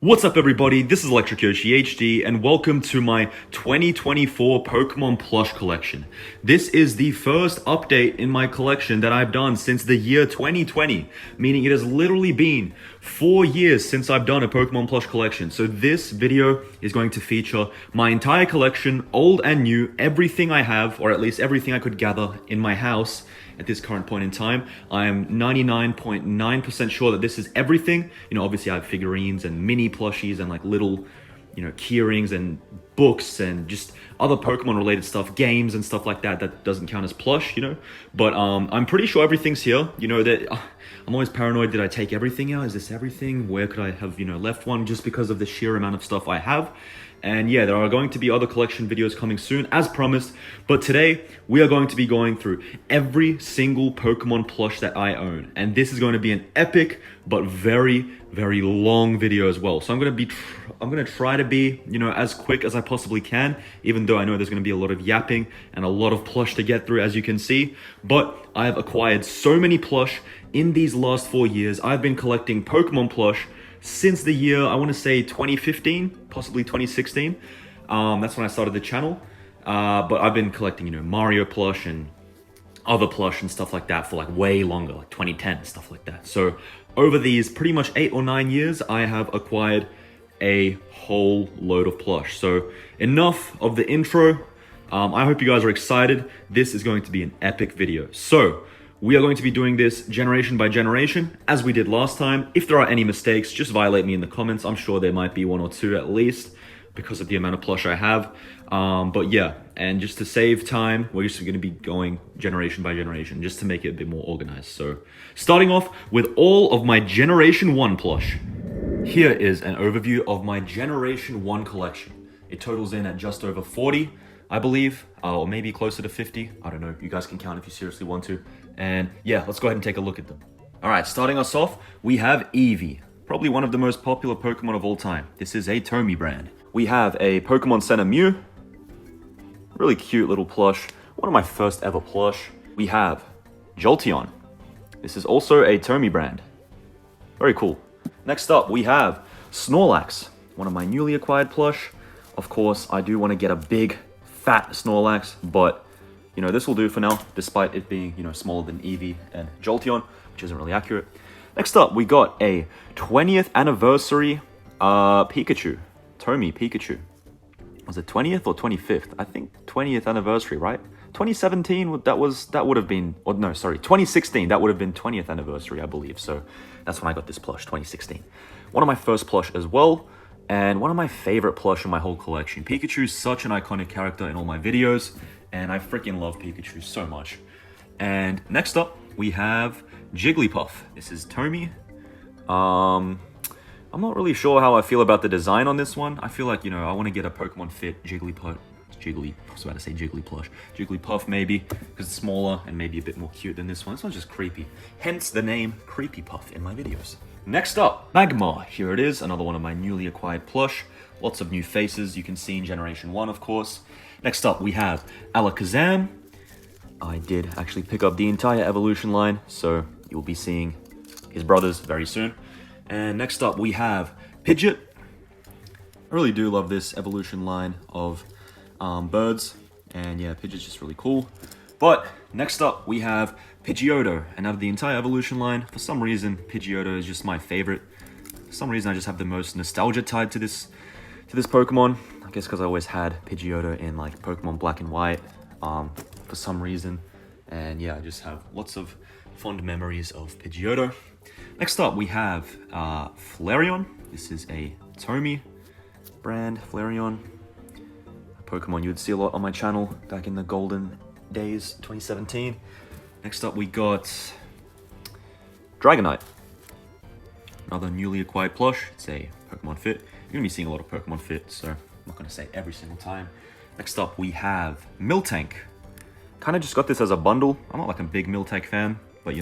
What's up everybody, this is Electric Yoshi HD and welcome to my 2024 Pokemon Plush collection. This is the first update in my collection that I've done since the year 2020, meaning it has literally been 4 years since I've done a Pokemon Plush collection. So this video is going to feature my entire collection, old and new, everything I have, or at least everything I could gather in my house at this current point in time. I am 99.9% sure that this is everything. You know, obviously I have figurines and mini plushies and like little, key rings and books and just other Pokemon related stuff, games and stuff like that. That doesn't count as plush, But I'm pretty sure everything's here. I'm always paranoid. Did I take everything out? Is this everything? Where could I have, left one, just because of the sheer amount of stuff I have. And yeah, there are going to be other collection videos coming soon, as promised. But today, we are going to be going through every single Pokemon plush that I own. And this is going to be an epic, but very, very long video as well. So I'm going to try to be, as quick as I possibly can, even though I know there's going to be a lot of yapping and a lot of plush to get through, as you can see. But I have acquired so many plush in these last 4 years. I've been collecting Pokemon plush since the year, I want to say 2015, possibly 2016. That's when I started the channel. But I've been collecting, Mario plush and other plush and stuff like that for like way longer, like 2010, stuff like that. So over these pretty much 8 or 9 years, I have acquired a whole load of plush. So enough of the intro. I hope you guys are excited. This is going to be an epic video. So we are going to be doing this generation by generation, as we did last time. If there are any mistakes, just violate me in the comments. I'm sure there might be 1 or 2 at least, because of the amount of plush I have. But yeah, and just to save time, we're just going to be going generation by generation, just to make it a bit more organized. So, starting off with all of my Generation 1 plush. Here is an overview of my Generation 1 collection. It totals in at just over 40, I believe, or maybe closer to 50. I don't know. You guys can count if you seriously want to. And yeah, let's go ahead and take a look at them. All right, starting us off, we have Eevee, probably one of the most popular Pokemon of all time. This is a Tomy brand. We have a Pokemon Center Mew, really cute little plush, one of my first ever plush. We have Jolteon. This is also a Tomy brand. Very cool. Next up, we have Snorlax, one of my newly acquired plush. Of course, I do want to get a big, fat Snorlax, but this will do for now, despite it being, smaller than Eevee and Jolteon, which isn't really accurate. Next up, we got a 20th anniversary Pikachu. Tomy Pikachu. Was it 20th or 25th? I think 20th anniversary, right? 2017, that would have been, or no, sorry, 2016, that would have been 20th anniversary, I believe. So that's when I got this plush, 2016. One of my first plush as well, and one of my favorite plush in my whole collection. Pikachu is such an iconic character in all my videos, and I freaking love Pikachu so much. And next up, we have Jigglypuff. This is Tomy. I'm not really sure how I feel about the design on this one. I feel like, I want to get a Pokemon Fit Jigglypuff. I was about to say Jigglyplush. Jigglypuff maybe, because it's smaller and maybe a bit more cute than this one. This one's just creepy. Hence the name Creepy Puff in my videos. Next up, Magmar. Here it is, another one of my newly acquired plush. Lots of new faces you can see in Generation 1, of course. Next up, we have Alakazam. I did actually pick up the entire evolution line, so you'll be seeing his brothers very soon. And next up, we have Pidgeot. I really do love this evolution line of birds. And yeah, Pidgeot's just really cool. But next up, we have Pidgeotto. And out of the entire evolution line, for some reason, Pidgeotto is just my favorite. For some reason, I just have the most nostalgia tied to this Pokemon. I guess because I always had Pidgeotto in like Pokemon Black and White for some reason. And yeah, I just have lots of fond memories of Pidgeotto. Next up, we have Flareon. This is a Tomy brand, Flareon. A Pokemon you would see a lot on my channel back in the golden days, 2017. Next up, we got Dragonite. Another newly acquired plush. It's a Pokemon Fit. You're going to be seeing a lot of Pokemon Fit, so I'm not going to say every single time. Next up, we have Miltank. Kind of just got this as a bundle. I'm not like a big Miltank fan, but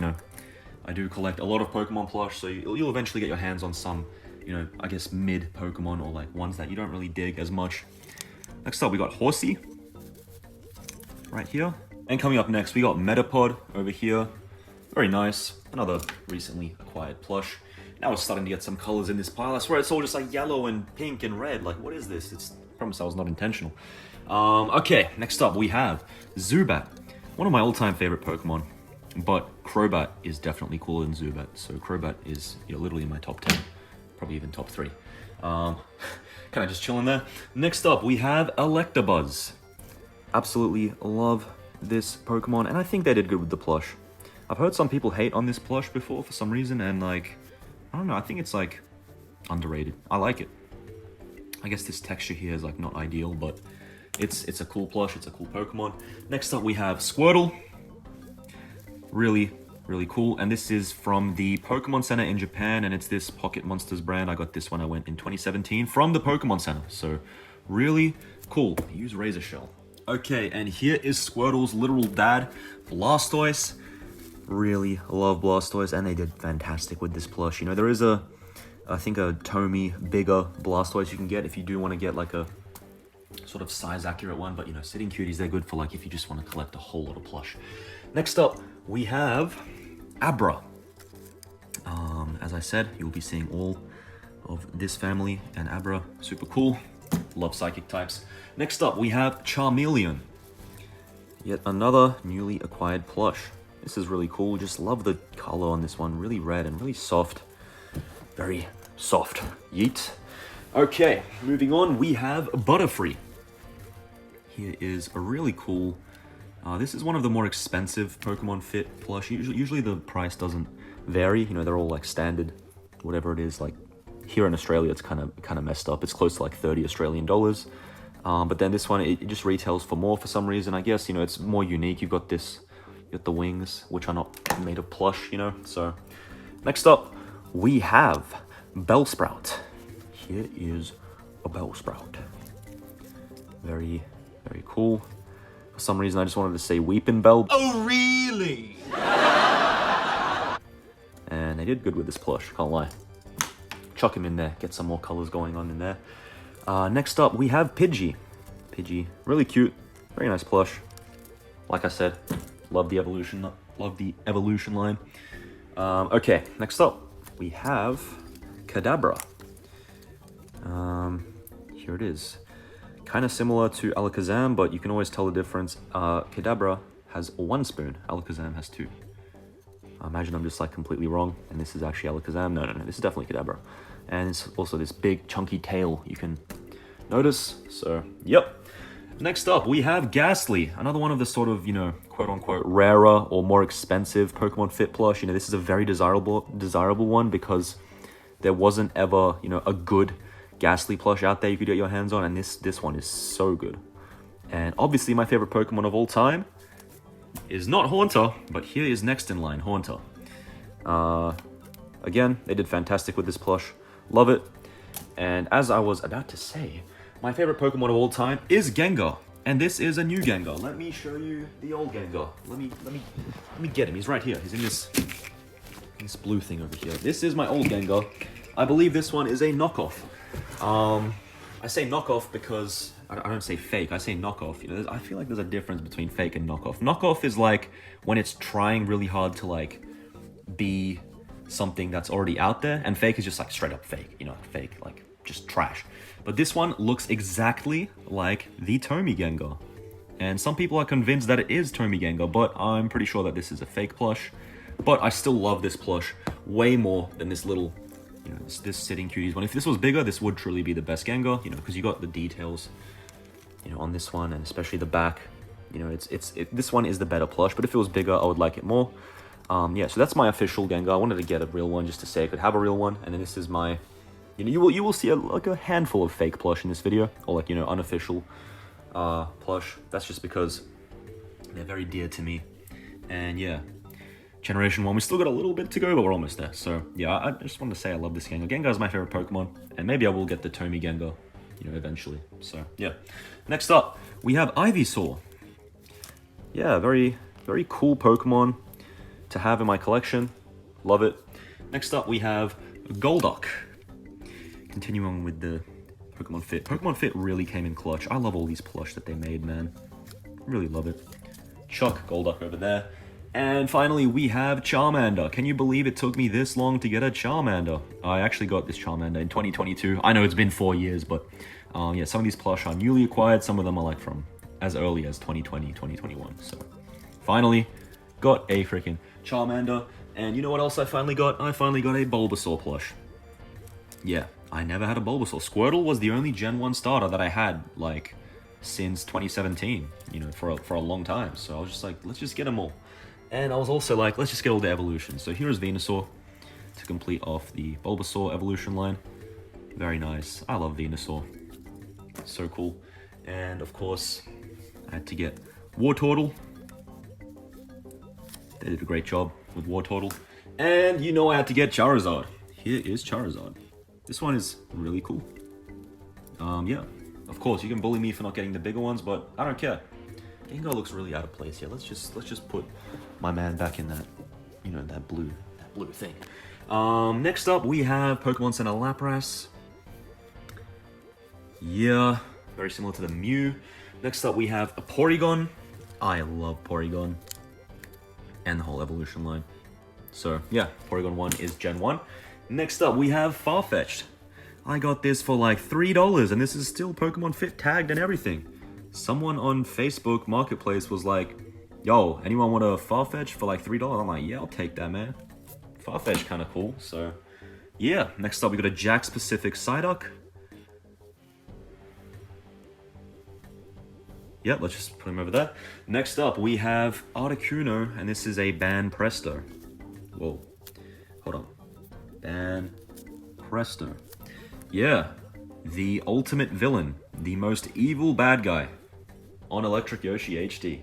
I do collect a lot of Pokemon plush, so you'll eventually get your hands on some, I guess mid Pokemon or like ones that you don't really dig as much. Next up, we got Horsey. Right here. And coming up next, we got Metapod over here. Very nice. Another recently acquired plush. Now we're starting to get some colors in this pile. I swear it's all just like yellow and pink and red. Like, what is this? I promise I was not intentional. Okay, next up we have Zubat. One of my all-time favorite Pokemon. But Crobat is definitely cooler than Zubat. So Crobat is, literally in my top 10. Probably even top 3. Kind of just chilling there. Next up, we have Electabuzz. Absolutely love this Pokemon, and I think they did good with the plush. I've heard some people hate on this plush before for some reason, and like, I don't know, I think it's like underrated. I like it. I guess this texture here is like not ideal, but it's a cool plush, it's a cool Pokemon. Next up, we have Squirtle. Really, really cool, and this is from the Pokemon Center in Japan, and it's this Pocket Monsters brand. I got this when I went in 2017 from the Pokemon Center, so really cool. Use Razor Shell. Okay, and here is Squirtle's literal dad, Blastoise. Really love Blastoise, and they did fantastic with this plush. There is I think a Tomy bigger Blastoise you can get if you do want to get like a sort of size accurate one, but Sitting Cuties, they're good for like if you just want to collect a whole lot of plush. Next up, we have Abra. As I said, you'll be seeing all of this family, and Abra, super cool. Love psychic types. Next up, we have Charmeleon. Yet another newly acquired plush. This is really cool. Just love the color on this one. Really red and really soft. Very soft. Yeet. Okay, moving on, we have Butterfree. Here is a really cool... this is one of the more expensive Pokemon Fit plush. Usually the price doesn't vary. They're all like standard, whatever it is. Like here in Australia, it's kind of messed up. It's close to like 30 Australian dollars. But then this one, it just retails for more for some reason. I guess, it's more unique. You've got the wings, which are not made of plush, So next up, we have Bellsprout. Here is a Bellsprout. Very, very cool. For some reason, I just wanted to say Weepin' Bell. Oh, really? And they did good with this plush, can't lie. Chuck him in there, get some more colors going on in there. Next up, we have Pidgey. Pidgey, really cute, very nice plush. Like I said, love the evolution line. Okay, next up, we have Kadabra. Here it is. Kind of similar to Alakazam, but you can always tell the difference. Kadabra has 1 spoon, Alakazam has 2. Imagine I'm just like completely wrong, and this is actually Alakazam. No, this is definitely Kadabra. And it's also this big chunky tail you can notice, so yep. Next up, we have Ghastly, another one of the sort of, quote-unquote rarer or more expensive Pokemon Fit plush. This is a very desirable one because there wasn't ever, a good Ghastly plush out there you could get your hands on, and this one is so good. And obviously my favorite Pokemon of all time is not Haunter, but here is next in line, Haunter. Again, they did fantastic with this plush. Love it. And as I was about to say, my favorite Pokemon of all time is Gengar. And this is a new Gengar. Let me show you the old Gengar. Let me get him. He's right here. He's in this blue thing over here. This is my old Gengar. I believe this one is a knockoff. I say knockoff because I don't say fake. I say knockoff. I feel like there's a difference between fake and knockoff. Knockoff is like when it's trying really hard to like be something that's already out there, and fake is just like straight up fake. Fake, like just trash. But this one looks exactly like the Tomy Gengar. And some people are convinced that it is Tomy Gengar, but I'm pretty sure that this is a fake plush. But I still love this plush way more than this little, this Sitting Cuties one. If this was bigger, this would truly be the best Gengar, because you got the details, on this one, and especially the back. This one is the better plush, but if it was bigger, I would like it more. Yeah, so that's my official Gengar. I wanted to get a real one just to say I could have a real one, and then this is my... you will see like a handful of fake plush in this video, or like, unofficial plush. That's just because they're very dear to me. And yeah, Generation 1, we still got a little bit to go, but we're almost there. So yeah, I just wanted to say I love this Gengar. Gengar is my favorite Pokemon, and maybe I will get the Tomy Gengar, eventually. So yeah. Next up, we have Ivysaur. Yeah, very, very cool Pokemon to have in my collection. Love it. Next up, we have Golduck. Continuing with the Pokemon Fit. Pokemon Fit really came in clutch. I love all these plush that they made, man. Really love it. Chuck Golduck over there. And finally, we have Charmander. Can you believe it took me this long to get a Charmander? I actually got this Charmander in 2022. I know it's been 4 years, but yeah, some of these plush are newly acquired. Some of them are like from as early as 2020, 2021. So finally got a freaking Charmander. And you know what else I finally got? I finally got a Bulbasaur plush. Yeah, I never had a Bulbasaur. Squirtle was the only Gen 1 starter that I had, like, since 2017, you know, for a long time. So I was just like, let's just get them all. And I was also like, let's just get all the evolutions. So here is Venusaur to complete off the Bulbasaur evolution line. Very nice. I love Venusaur. So cool. And of course, I had to get Wartortle. They did a great job with Wartortle. And you know I had to get Charizard. Here is Charizard. This one is really cool. Yeah. Of course, you can bully me for not getting the bigger ones, but I don't care. Gengar looks really out of place here. Let's just put my man back in that, you know, that blue thing. Next up we have Pokemon Center Lapras. Yeah, very similar to the Mew. Next up we have a Porygon. I love Porygon. And the whole evolution line. So yeah, Porygon 1 is Gen 1. Next up we have Farfetch'd. I got this for like $3 and this is still Pokemon Fit tagged and everything. Someone on Facebook Marketplace was like, yo, anyone want a Farfetch for like $3? I'm like, yeah, I'll take that, man. Farfetch kind of cool, so yeah. Next up, we got a Jax Pacific Psyduck. Yeah, let's just put him over there. Next up, we have Articuno, and this is a Ban Presto. Whoa, hold on. Ban Presto. Yeah, the ultimate villain, the most evil bad guy on Electric Yoshi HD.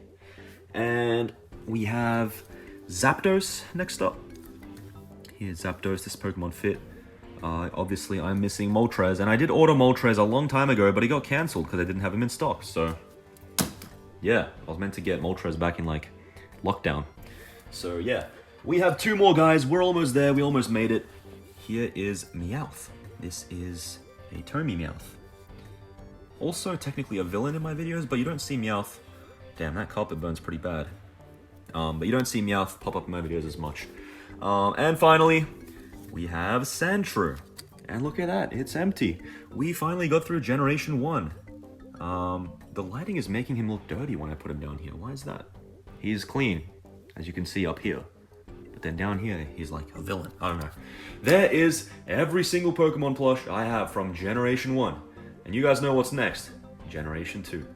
And we have Zapdos next up. Here's Zapdos, this Pokemon Fit. Obviously, I'm missing Moltres, and I did order Moltres a long time ago, but he got cancelled because I didn't have him in stock. So, yeah, I was meant to get Moltres back in, like, lockdown. So, yeah, we have 2 more guys. We're almost there. We almost made it. Here is Meowth. This is a Tomy Meowth. Also, technically a villain in my videos, but you don't see Meowth. Damn, that carpet burns pretty bad. But you don't see Meowth pop up in my videos as much. And finally, we have Sandshrew. And look at that, it's empty. We finally got through Generation 1. The lighting is making him look dirty when I put him down here. Why is that? He's clean, as you can see up here. But then down here, he's like a villain. I don't know. There is every single Pokemon plush I have from Generation 1. And you guys know what's next. Generation 2.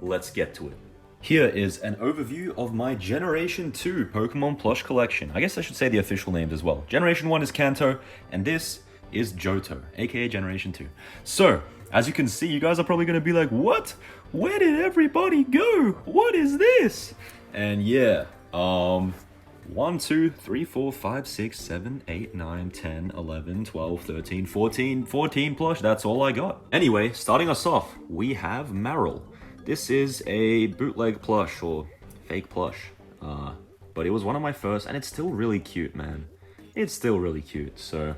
Let's get to it. Here is an overview of my Generation 2 Pokemon plush collection. I guess I should say the official names as well. Generation 1 is Kanto, and this is Johto, aka Generation 2. So, as you can see, you guys are probably going to be like, what? Where did everybody go? What is this? And yeah, 1, 2, 3, 4, 5, 6, 7, 8, 9, 10, 11, 12, 13, 14 plush. That's all I got. Anyway, starting us off, we have Marill. This is a bootleg plush, or fake plush. But it was one of my first, and it's still really cute, man. It's still really cute, so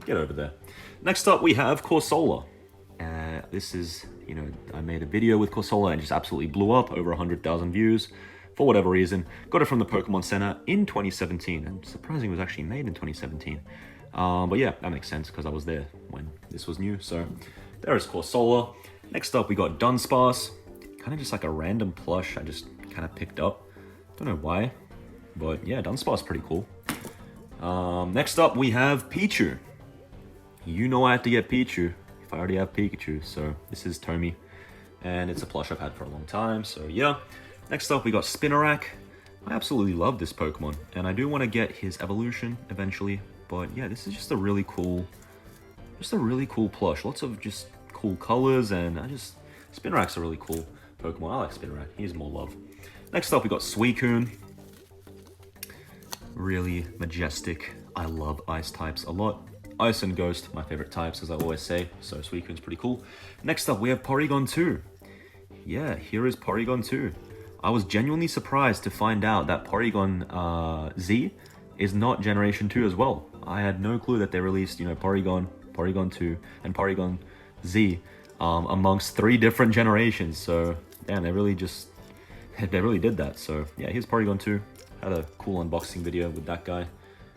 get over there. Next up, we have Corsola. This is, you know, I made a video with Corsola and just absolutely blew up, over 100,000 views. For whatever reason, got it from the Pokemon Center in 2017, and surprisingly it was actually made in 2017. But yeah, that makes sense because I was there when this was new. So there is Corsola. Next up, we got Dunsparce. Kind of just like a random plush I just kind of picked up. Don't know why, but yeah, Dunsparce pretty cool. Next up, we have Pichu. You know I have to get Pichu if I already have Pikachu. So this is Tomy, and it's a plush I've had for a long time. So yeah. Next up, we got Spinarak. I absolutely love this Pokemon, and I do want to get his evolution eventually. But yeah, this is just a really cool plush. Lots of just cool colors, and Spinarak's a really cool Pokemon. I like Spinarak. He's more love. Next up, we got Suicune. Really majestic. I love ice types a lot. Ice and Ghost, my favorite types, as I always say. So Suicune's pretty cool. Next up, we have Porygon 2. Yeah, here is Porygon 2. I was genuinely surprised to find out that Porygon Z is not Generation 2 as well. I had no clue that they released, you know, Porygon 2, and Porygon Z amongst 3 different generations. So, damn, they really did that. So, yeah, here's Porygon 2. Had a cool unboxing video with that guy,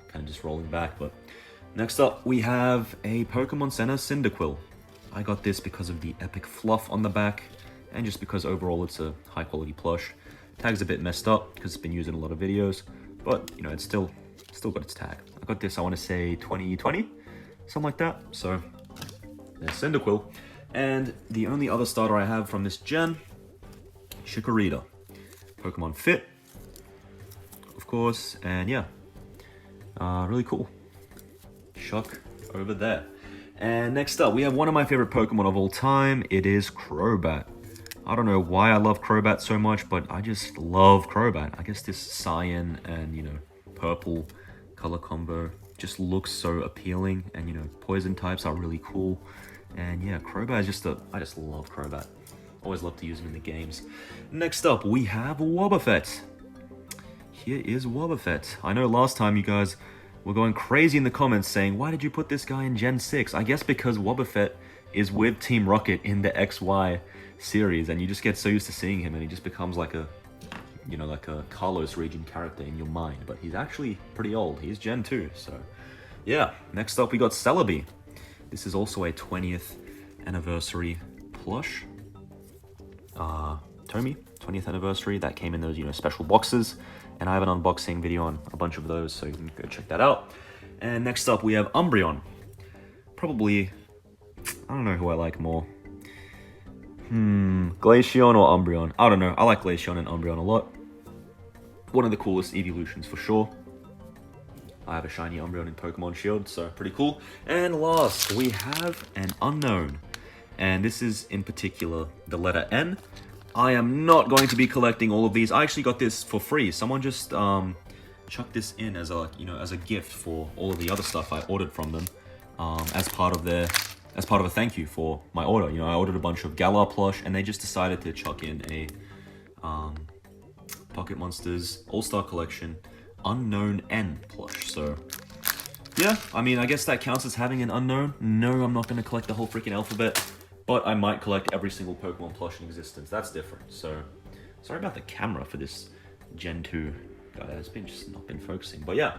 kind of just rolling back. But next up, we have a Pokemon Center Cyndaquil. I got this because of the epic fluff on the back, and just because overall it's a high quality plush. Tag's a bit messed up because it's been used in a lot of videos, but you know, it's still got its tag. I got this, I want to say 2020, something like that. So there's Cyndaquil. And the only other starter I have from this gen, Chikorita. Pokemon Fit, of course, and yeah, really cool. Shuck over there. And next up, we have one of my favorite Pokemon of all time. It is Crobat. I don't know why I love Crobat so much, but I just love Crobat. I guess this cyan and, you know, purple color combo just looks so appealing, and, you know, poison types are really cool. And yeah, Crobat is just I just love Crobat. Always love to use him in the games. Next up, we have Wobbuffet. Here is Wobbuffet. I know last time you guys were going crazy in the comments saying, why did you put this guy in Gen 6? I guess because Wobbuffet is with Team Rocket in the XY series, and you just get so used to seeing him, and he just becomes like a, you know, like a Kalos region character in your mind. But he's actually pretty old. He's Gen 2, so yeah. Next up, we got Celebi. This is also a 20th anniversary plush. Tomy, 20th anniversary. That came in those, you know, special boxes, and I have an unboxing video on a bunch of those, so you can go check that out. And next up, we have Umbreon. Probably, I don't know who I like more. Glaceon or Umbreon? I don't know. I like Glaceon and Umbreon a lot. One of the coolest evolutions for sure. I have a shiny Umbreon in Pokemon Shield, so pretty cool. And last, we have an unknown. And this is in particular the letter N. I am not going to be collecting all of these. I actually got this for free. Someone just chucked this in as a, you know, as a gift for all of the other stuff I ordered from them, as part of a thank you for my order. You know, I ordered a bunch of Galar plush, and they just decided to chuck in a Pocket Monsters All-Star Collection Unknown N plush. So yeah, I mean, I guess that counts as having an unknown. No, I'm not going to collect the whole freaking alphabet, but I might collect every single Pokemon plush in existence. That's different. So sorry about the camera for this Gen 2 guy. It's been just not been focusing. But yeah,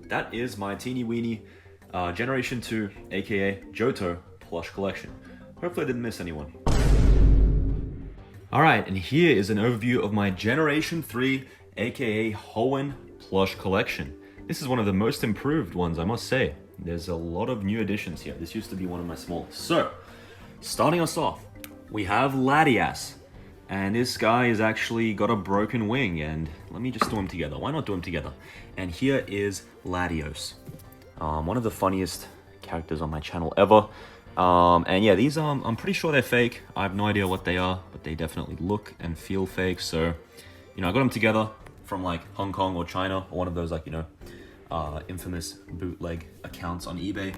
that is my teeny weeny Generation 2, aka Johto plush collection. Hopefully I didn't miss anyone. Alright, and here is an overview of my Generation 3, aka Hoenn plush collection. This is one of the most improved ones, I must say. There's a lot of new additions here. This used to be one of my smallest. So, starting us off, we have Latias. And this guy has actually got a broken wing, and let me just do them together. Why not do them together? And here is Latios. One of the funniest characters on my channel ever. And yeah, these I'm pretty sure they're fake. I have no idea what they are, but they definitely look and feel fake. So, you know, I got them together from like Hong Kong or China, or one of those, like, you know, infamous bootleg accounts on eBay.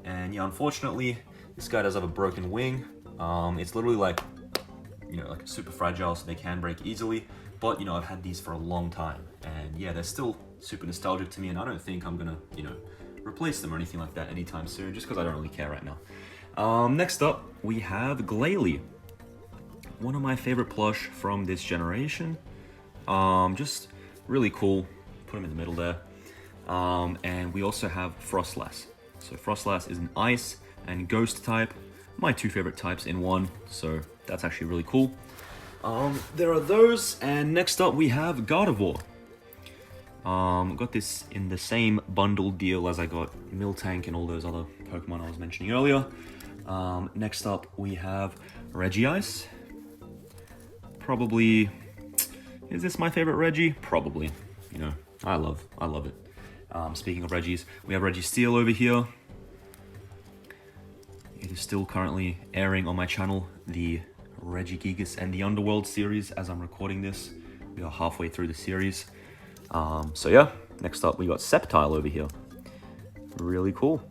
And yeah, unfortunately, this guy does have a broken wing. It's literally like, you know, like super fragile, so they can break easily. But, you know, I've had these for a long time, and yeah, they're still super nostalgic to me, and I don't think I'm gonna, you know, replace them or anything like that anytime soon, just because I don't really care right now. Next up, we have Glalie. One of my favorite plush from this generation. Just really cool. Put him in the middle there. And we also have Frostlass. So Frostlass is an ice and ghost type. My two favorite types in one, so that's actually really cool. There are those, and next up we have Gardevoir. Got this in the same bundle deal as I got Miltank and all those other Pokemon I was mentioning earlier. Next up we have Regice. Probably, is this my favorite Reggie? Probably. You know, I love it. Speaking of Reggies, we have Registeel over here. It is still currently airing on my channel, the Regigigas and the Underworld series as I'm recording this. We are halfway through the series. So yeah, next up we got Sceptile over here. Really cool.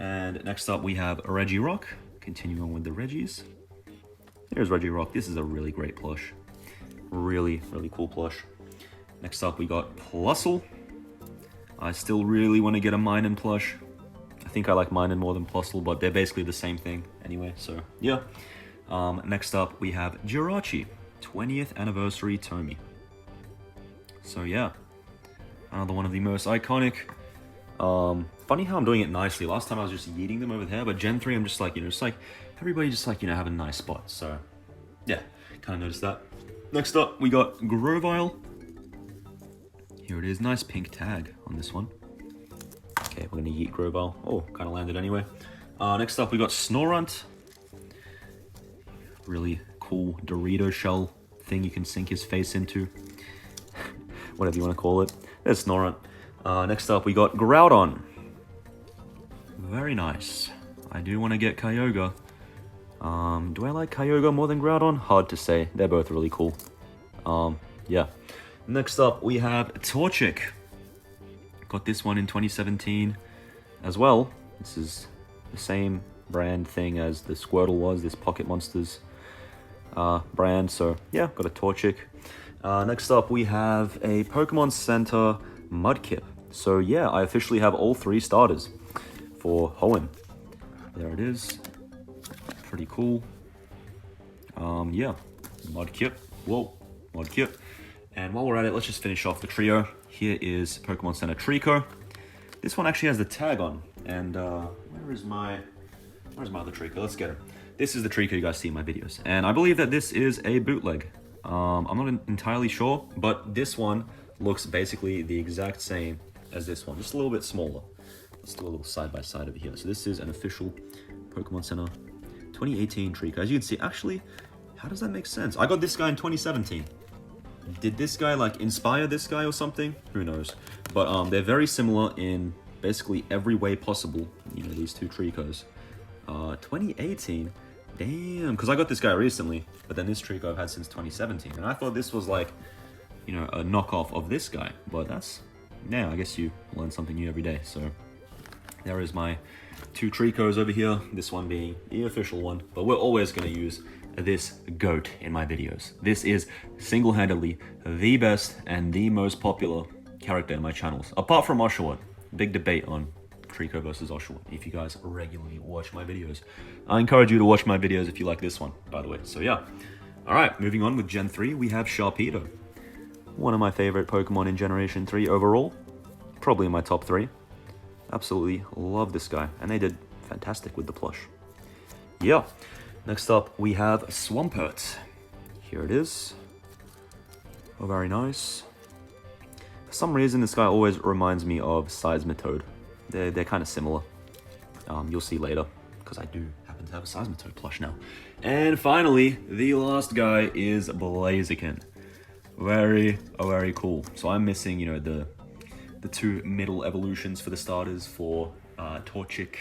And next up we have Regirock, continuing on with the Reggies. Here's Regirock. This is a really great plush. Really, really cool plush. Next up we got Plusle. I still really want to get a Minun plush. I think I like Minun more than Plusle, but they're basically the same thing anyway, so yeah. Next up we have Jirachi, 20th anniversary Tomy. So yeah, another one of the most iconic. Funny how I'm doing it nicely. Last time I was just yeeting them over there, but Gen 3 I'm just like, just like, everybody just like, have a nice spot. So yeah, kind of noticed that. Next up, we got Grovyle. Here it is, nice pink tag on this one. Okay, we're gonna yeet Grovyle. Oh, kind of landed anyway. Next up, we got Snorunt. Really cool Dorito shell thing you can sink his face into. Whatever you want to call it. There's Snorunt. Next up, we got Groudon. Very nice. I do want to get Kyogre. Do I like Kyogre more than Groudon? Hard to say. They're both really cool. Yeah. Next up, we have Torchic. Got this one in 2017 as well. This is the same brand thing as the Squirtle was, this Pocket Monsters brand. So yeah, got a Torchic. Next up, we have a Pokemon Center Mudkip. So yeah, I officially have all 3 starters for Hoenn. There it is. Pretty cool. Yeah, Mudkip. Whoa, Mudkip. And while we're at it, let's just finish off the trio. Here is Pokemon Center Trico. This one actually has the tag on. And where's my other Trico? Let's get him. This is the Trico you guys see in my videos. And I believe that this is a bootleg. I'm not entirely sure, but this one looks basically the exact same as this one, just a little bit smaller. Let's do a little side by side over here. So this is an official Pokemon Center 2018 Trico. As you can see, actually, how does that make sense? I got this guy in 2017. Did this guy like inspire this guy or something? Who knows? But they're very similar in basically every way possible. These 2 Tricos. 2018. Damn, because I got this guy recently, but then this Trico I've had since 2017, and I thought this was like, a knockoff of this guy. But that's, yeah, I guess you learn something new every day. So there is my 2 Tricos over here. This one being the official one, but we're always going to use this GOAT in my videos. This is single-handedly the best and the most popular character in my channels, apart from Oshawott. Big debate on Trico versus Oshawott, if you guys regularly watch my videos. I encourage you to watch my videos if you like this one, by the way. So yeah. Alright, moving on with Gen 3, we have Sharpedo. One of my favorite Pokemon in Generation 3 overall. Probably in my top 3. Absolutely love this guy, and they did fantastic with the plush. Yeah. Next up, we have Swampert. Here it is. Oh, very nice. For some reason, this guy always reminds me of Seismitoad. They're kind of similar. You'll see later, because I do happen to have a Seismitoad plush now. And finally, the last guy is Blaziken. Very cool. So I'm missing, the 2 middle evolutions for the starters for Torchic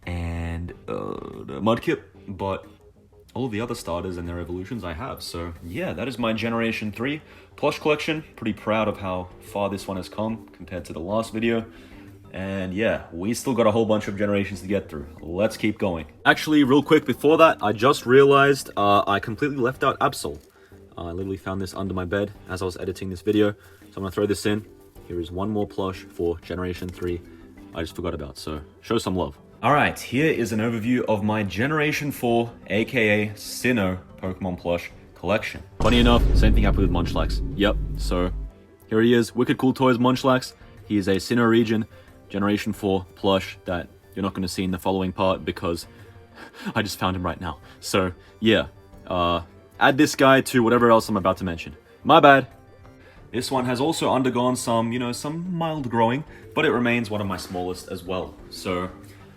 and Mudkip, but all the other starters and their evolutions I have. So yeah, that is my Generation 3 plush collection. Pretty proud of how far this one has come compared to the last video. And yeah, we still got a whole bunch of generations to get through. Let's keep going. Actually, real quick before that, I just realized I completely left out Absol. I literally found this under my bed as I was editing this video. So I'm gonna throw this in. Here is one more plush for Generation 3 I just forgot about, so show some love. Alright, here is an overview of my Generation 4, aka Sinnoh Pokemon plush collection. Funny enough, same thing happened with Munchlax. Yep, so here he is, Wicked Cool Toys Munchlax. He is a Sinnoh region Generation 4 plush that you're not going to see in the following part because I just found him right now. So yeah, add this guy to whatever else I'm about to mention. My bad. This one has also undergone some, some mild growing, but it remains one of my smallest as well. So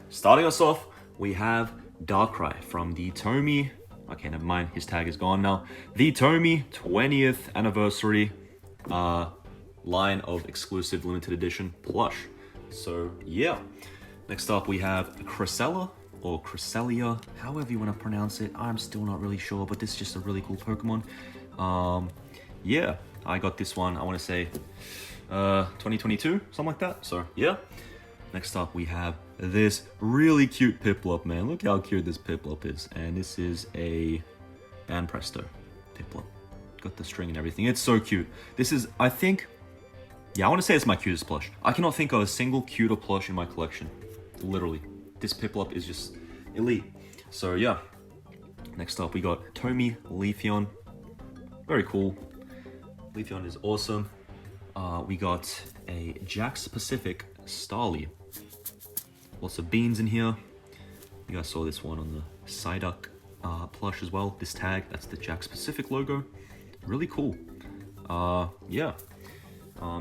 starting us off, we have Darkrai from the Tomy, okay, never mind, his tag is gone now. The Tomy 20th anniversary line of exclusive limited edition plush. So yeah, next up we have Cresselia, or Cresselia, however you want to pronounce it. I'm still not really sure, but this is just a really cool Pokemon. Yeah, I got this one, I want to say 2022, something like that. So yeah. Next up we have this really cute Piplup, man. Look how cute this Piplup is. And this is a Banpresto Piplup. Got the string and everything. It's so cute. This is, I think, yeah, I want to say it's my cutest plush. I cannot think of a single cuter plush in my collection. Literally. This Piplup is just elite. So yeah. Next up we got Tomy Leafeon. Very cool. Leafeon is awesome. we got a Jax Pacific Starly. Lots of beans in here. You guys saw this one on the Psyduck plush as well. This tag, that's the Jax Pacific logo. Really cool. Yeah.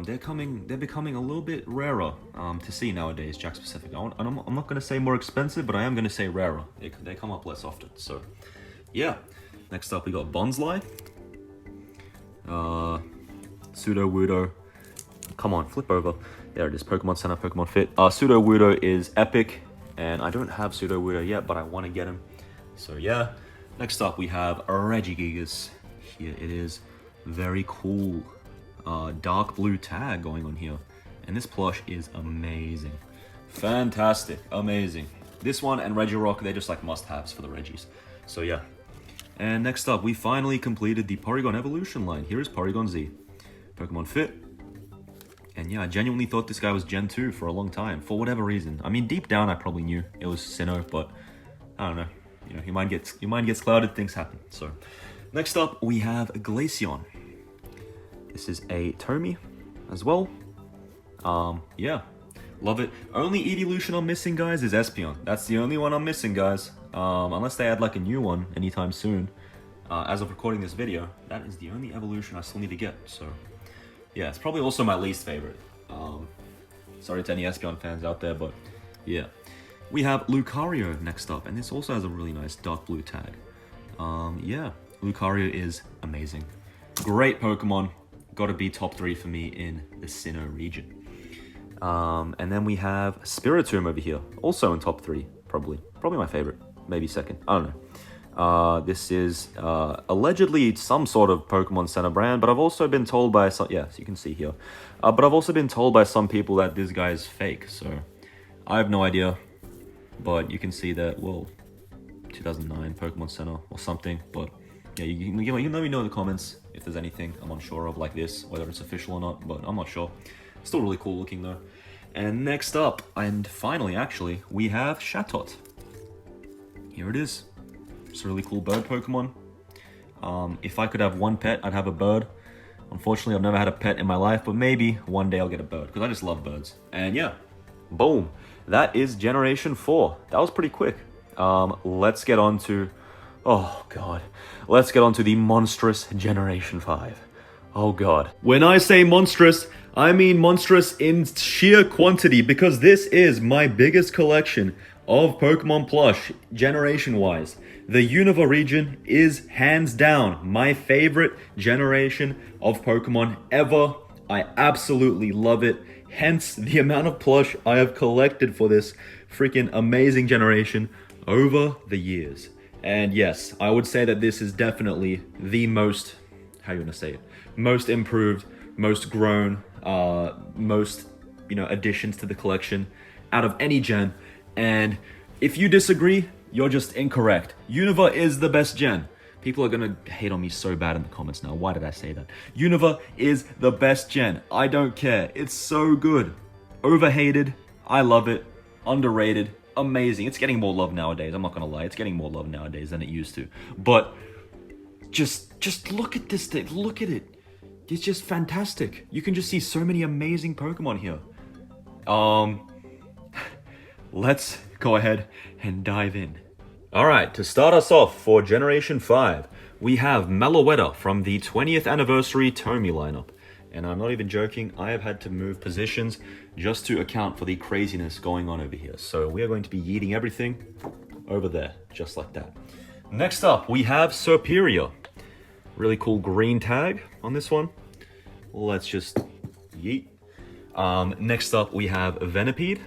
They're becoming a little bit rarer to see nowadays, Jax Pacific. I'm not going to say more expensive, but I am going to say rarer. They come up less often, so yeah. Next up, we got Bonsly. Sudowoodo. Come on, flip over. There it is, Pokemon Center, Pokemon Fit. Sudowoodo is epic, and I don't have Sudowoodo yet, but I want to get him. So yeah. Next up, we have Regigigas. Here it is. Very cool. Dark blue tag going on here. And this plush is amazing. Fantastic. Amazing. This one and Regirock, they're just like must-haves for the Regis. So yeah. And next up, we finally completed the Porygon Evolution line. Here is Porygon Z. Pokemon Fit. And yeah, I genuinely thought this guy was Gen 2 for a long time, for whatever reason. I mean, deep down, I probably knew it was Sinnoh, but I don't know. You know, your mind gets clouded, things happen. So, next up, we have Glaceon. This is a Tomy as well. Yeah, love it. Only evolution I'm missing, guys, is Espeon. That's the only one I'm missing, guys. Unless they add like a new one anytime soon. As of recording this video, that is the only evolution I still need to get. So, yeah, it's probably also my least favorite. Sorry to any Espeon fans out there, but yeah. We have Lucario next up, and this also has a really nice dark blue tag. Yeah, Lucario is amazing. Great Pokemon. Gotta be top 3 for me in the Sinnoh region. And then we have Spiritomb over here, also in top 3, probably. Probably my favorite, maybe second, I don't know. This is allegedly some sort of Pokemon Center brand, but I've also been told by some, yeah, so you can see here. But I've also been told by some people that this guy is fake, so I have no idea. But you can see that, well, 2009 Pokemon Center or something, but yeah, you can let me know in the comments if there's anything I'm unsure of like this, whether it's official or not, but I'm not sure. Still really cool looking though. And next up, and finally actually, we have Chatot. Here it is. It's a really cool bird Pokemon. If I could have one pet, I'd have a bird. Unfortunately, I've never had a pet in my life, but maybe one day I'll get a bird, because I just love birds. And yeah, boom. That is Generation 4. That was pretty quick. Let's get on to... Oh, God. Let's get on to the monstrous Generation 5. Oh, God. When I say monstrous, I mean monstrous in sheer quantity, because this is my biggest collection of Pokemon plush, generation-wise. The Unova region is hands down my favorite generation of Pokemon ever. I absolutely love it. Hence the amount of plush I have collected for this freaking amazing generation over the years. And yes, I would say that this is definitely the most, how you want to say it, most improved, most grown, most, additions to the collection out of any gen. And if you disagree, you're just incorrect. Unova is the best gen. People are gonna hate on me so bad in the comments now. Why did I say that? Unova is the best gen. I don't care. It's so good. Overhated. I love it. Underrated. Amazing. It's getting more love nowadays. I'm not gonna lie. It's getting more love nowadays than it used to. But just look at this thing. Look at it. It's just fantastic. You can just see so many amazing Pokemon here. Let's go ahead and dive in. Alright, to start us off for Generation 5, we have Meloetta from the 20th anniversary Tomy lineup. And I'm not even joking, I have had to move positions just to account for the craziness going on over here. So we are going to be yeeting everything over there, just like that. Next up, we have Superior. Really cool green tag on this one. Let's just yeet. Next up, we have Venipede.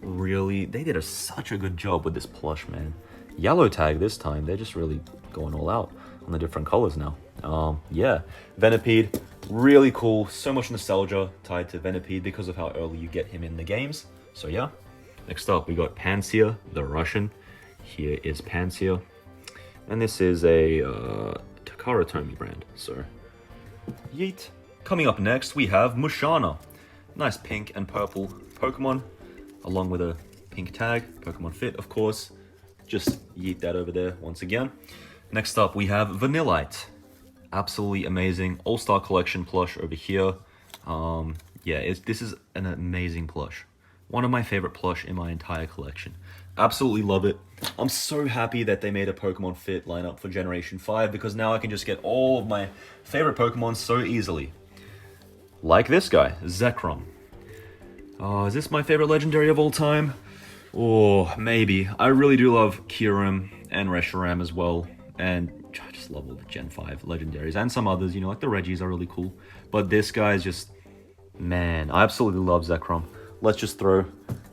Really, they did such a good job with this plush, man. Yellow tag this time, they're just really going all out on the different colors now. Yeah, Venipede, really cool. So much nostalgia tied to Venipede because of how early you get him in the games. So yeah. Next up, we got Pansear, the Russian. Here is Pansear. And this is a Takara Tomy brand, so yeet. Coming up next, we have Mushana. Nice pink and purple Pokemon, along with a pink tag, Pokemon Fit, of course. Just yeet that over there once again. Next up, we have Vanillite. Absolutely amazing. All-Star Collection plush over here. Yeah, this is an amazing plush. One of my favorite plush in my entire collection. Absolutely love it. I'm so happy that they made a Pokemon Fit lineup for Generation 5 because now I can just get all of my favorite Pokemon so easily. Like this guy, Zekrom. Oh, is this my favorite legendary of all time? Oh, maybe. I really do love Kyurem and Reshiram as well. And I just love all the Gen 5 legendaries. And some others, you know, like the Regis are really cool. But this guy is just... Man, I absolutely love Zekrom. Let's just throw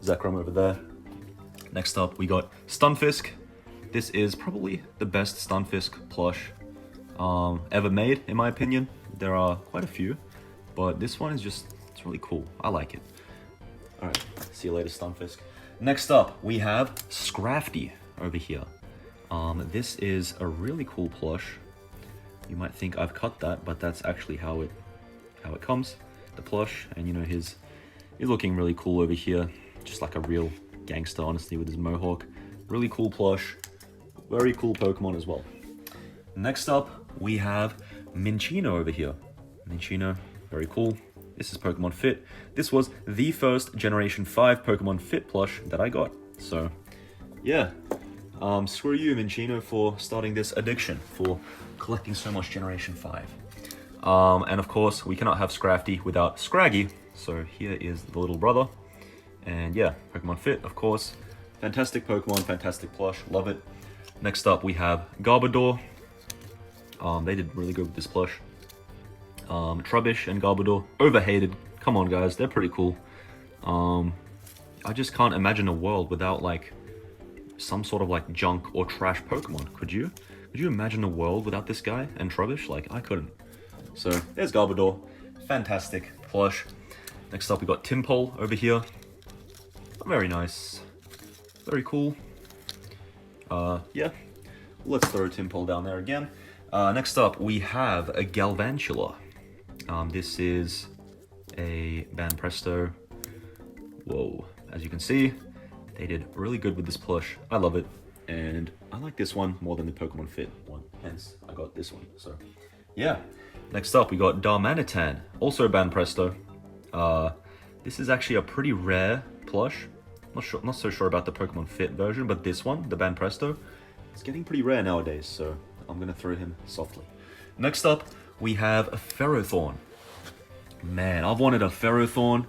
Zekrom over there. Next up, we got Stunfisk. This is probably the best Stunfisk plush ever made, in my opinion. There are quite a few, but this one is just, it's really cool. I like it. All right, see you later, Stunfisk. Next up, we have Scrafty over here. This is a really cool plush. You might think I've cut that, but that's actually how it comes. The plush, and you know, he's looking really cool over here, just like a real gangster, honestly, with his mohawk. Really cool plush, very cool Pokemon as well. Next up, we have Minccino over here. Minccino, very cool. This is Pokemon Fit. This was the first Generation 5 Pokemon Fit plush that I got. So, yeah. Screw you, Minccino, for starting this addiction, for collecting so much Generation 5. And of course, we cannot have Scrafty without Scraggy. So here is the little brother. And yeah, Pokemon Fit, of course. Fantastic Pokemon, fantastic plush, love it. Next up, we have Garbodor. They did really good with this plush. Trubbish and Garbodor, overhated. Come on, guys, they're pretty cool. I just can't imagine a world without, like, some sort of, like, junk or trash Pokemon. Could you? Could you imagine a world without this guy and Trubbish? Like, I couldn't. So, there's Garbodor. Fantastic plush. Next up, we got Timpole over here. Very nice. Very cool. Yeah. Let's throw Timpole down there again. Next up, we have a Galvantula. This is a Banpresto. Whoa. As you can see, they did really good with this plush. I love it. And I like this one more than the Pokemon Fit one. Hence, I got this one. So, yeah. Next up, we got Darmanitan. Also Banpresto. This is actually a pretty rare plush. Not so sure about the Pokemon Fit version, but this one, the Banpresto, it's getting pretty rare nowadays, so I'm gonna throw him softly. Next up, we have a Ferrothorn. Man, I've wanted a Ferrothorn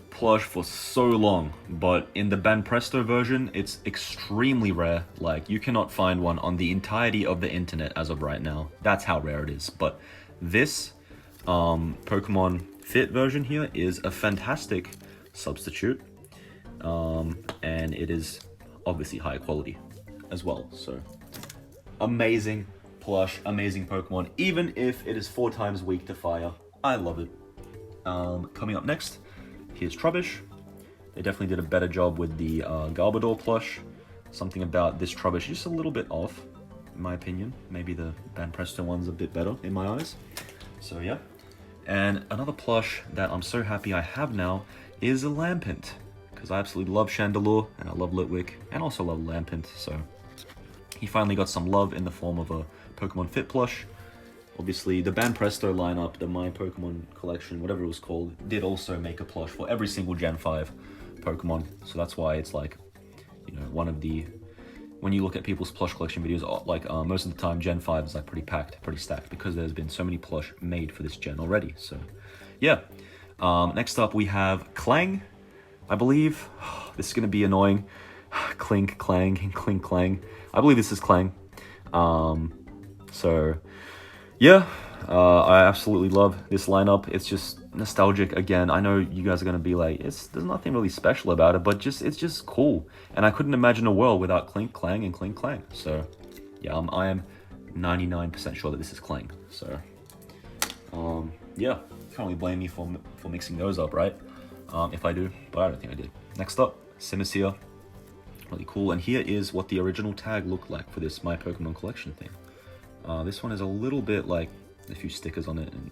plush for so long, but in the Banpresto version, it's extremely rare. Like, you cannot find one on the entirety of the internet as of right now. That's how rare it is. But this Pokemon Fit version here is a fantastic substitute. And it is obviously high quality as well. So, amazing plush, amazing Pokemon, even if it is 4 times weak to fire. I love it. Coming up next, here's Trubbish. They definitely did a better job with the Garbodor plush. Something about this Trubbish just a little bit off, in my opinion. Maybe the Banpresto one's a bit better in my eyes. So yeah. And another plush that I'm so happy I have now is a Lampent, because I absolutely love Chandelure, and I love Litwick, and also love Lampent, so he finally got some love in the form of a Pokemon Fit plush. Obviously, the Banpresto lineup, the My Pokemon collection, whatever it was called, did also make a plush for every single Gen 5 Pokemon, so that's why it's like, you know, one of the... When you look at people's plush collection videos, like most of the time, Gen 5 is like pretty packed, pretty stacked, because there's been so many plush made for this gen already, so yeah. Next up, we have Clang. I believe, this is going to be annoying, Clink, Clang, and Clink, Clang. I believe this is Clang. So, yeah, I absolutely love this lineup. It's just nostalgic again. I know you guys are going to be like, there's nothing really special about it, but it's just cool. And I couldn't imagine a world without Clink, Clang, and Clink, Clang. So, yeah, I am 99% sure that this is Clang. So, yeah, can't really blame me for mixing those up, right? If I do, but I don't think I did. Next up, Simisear. Really cool. And here is what the original tag looked like for this My Pokemon Collection thing. This one is a little bit like a few stickers on it, and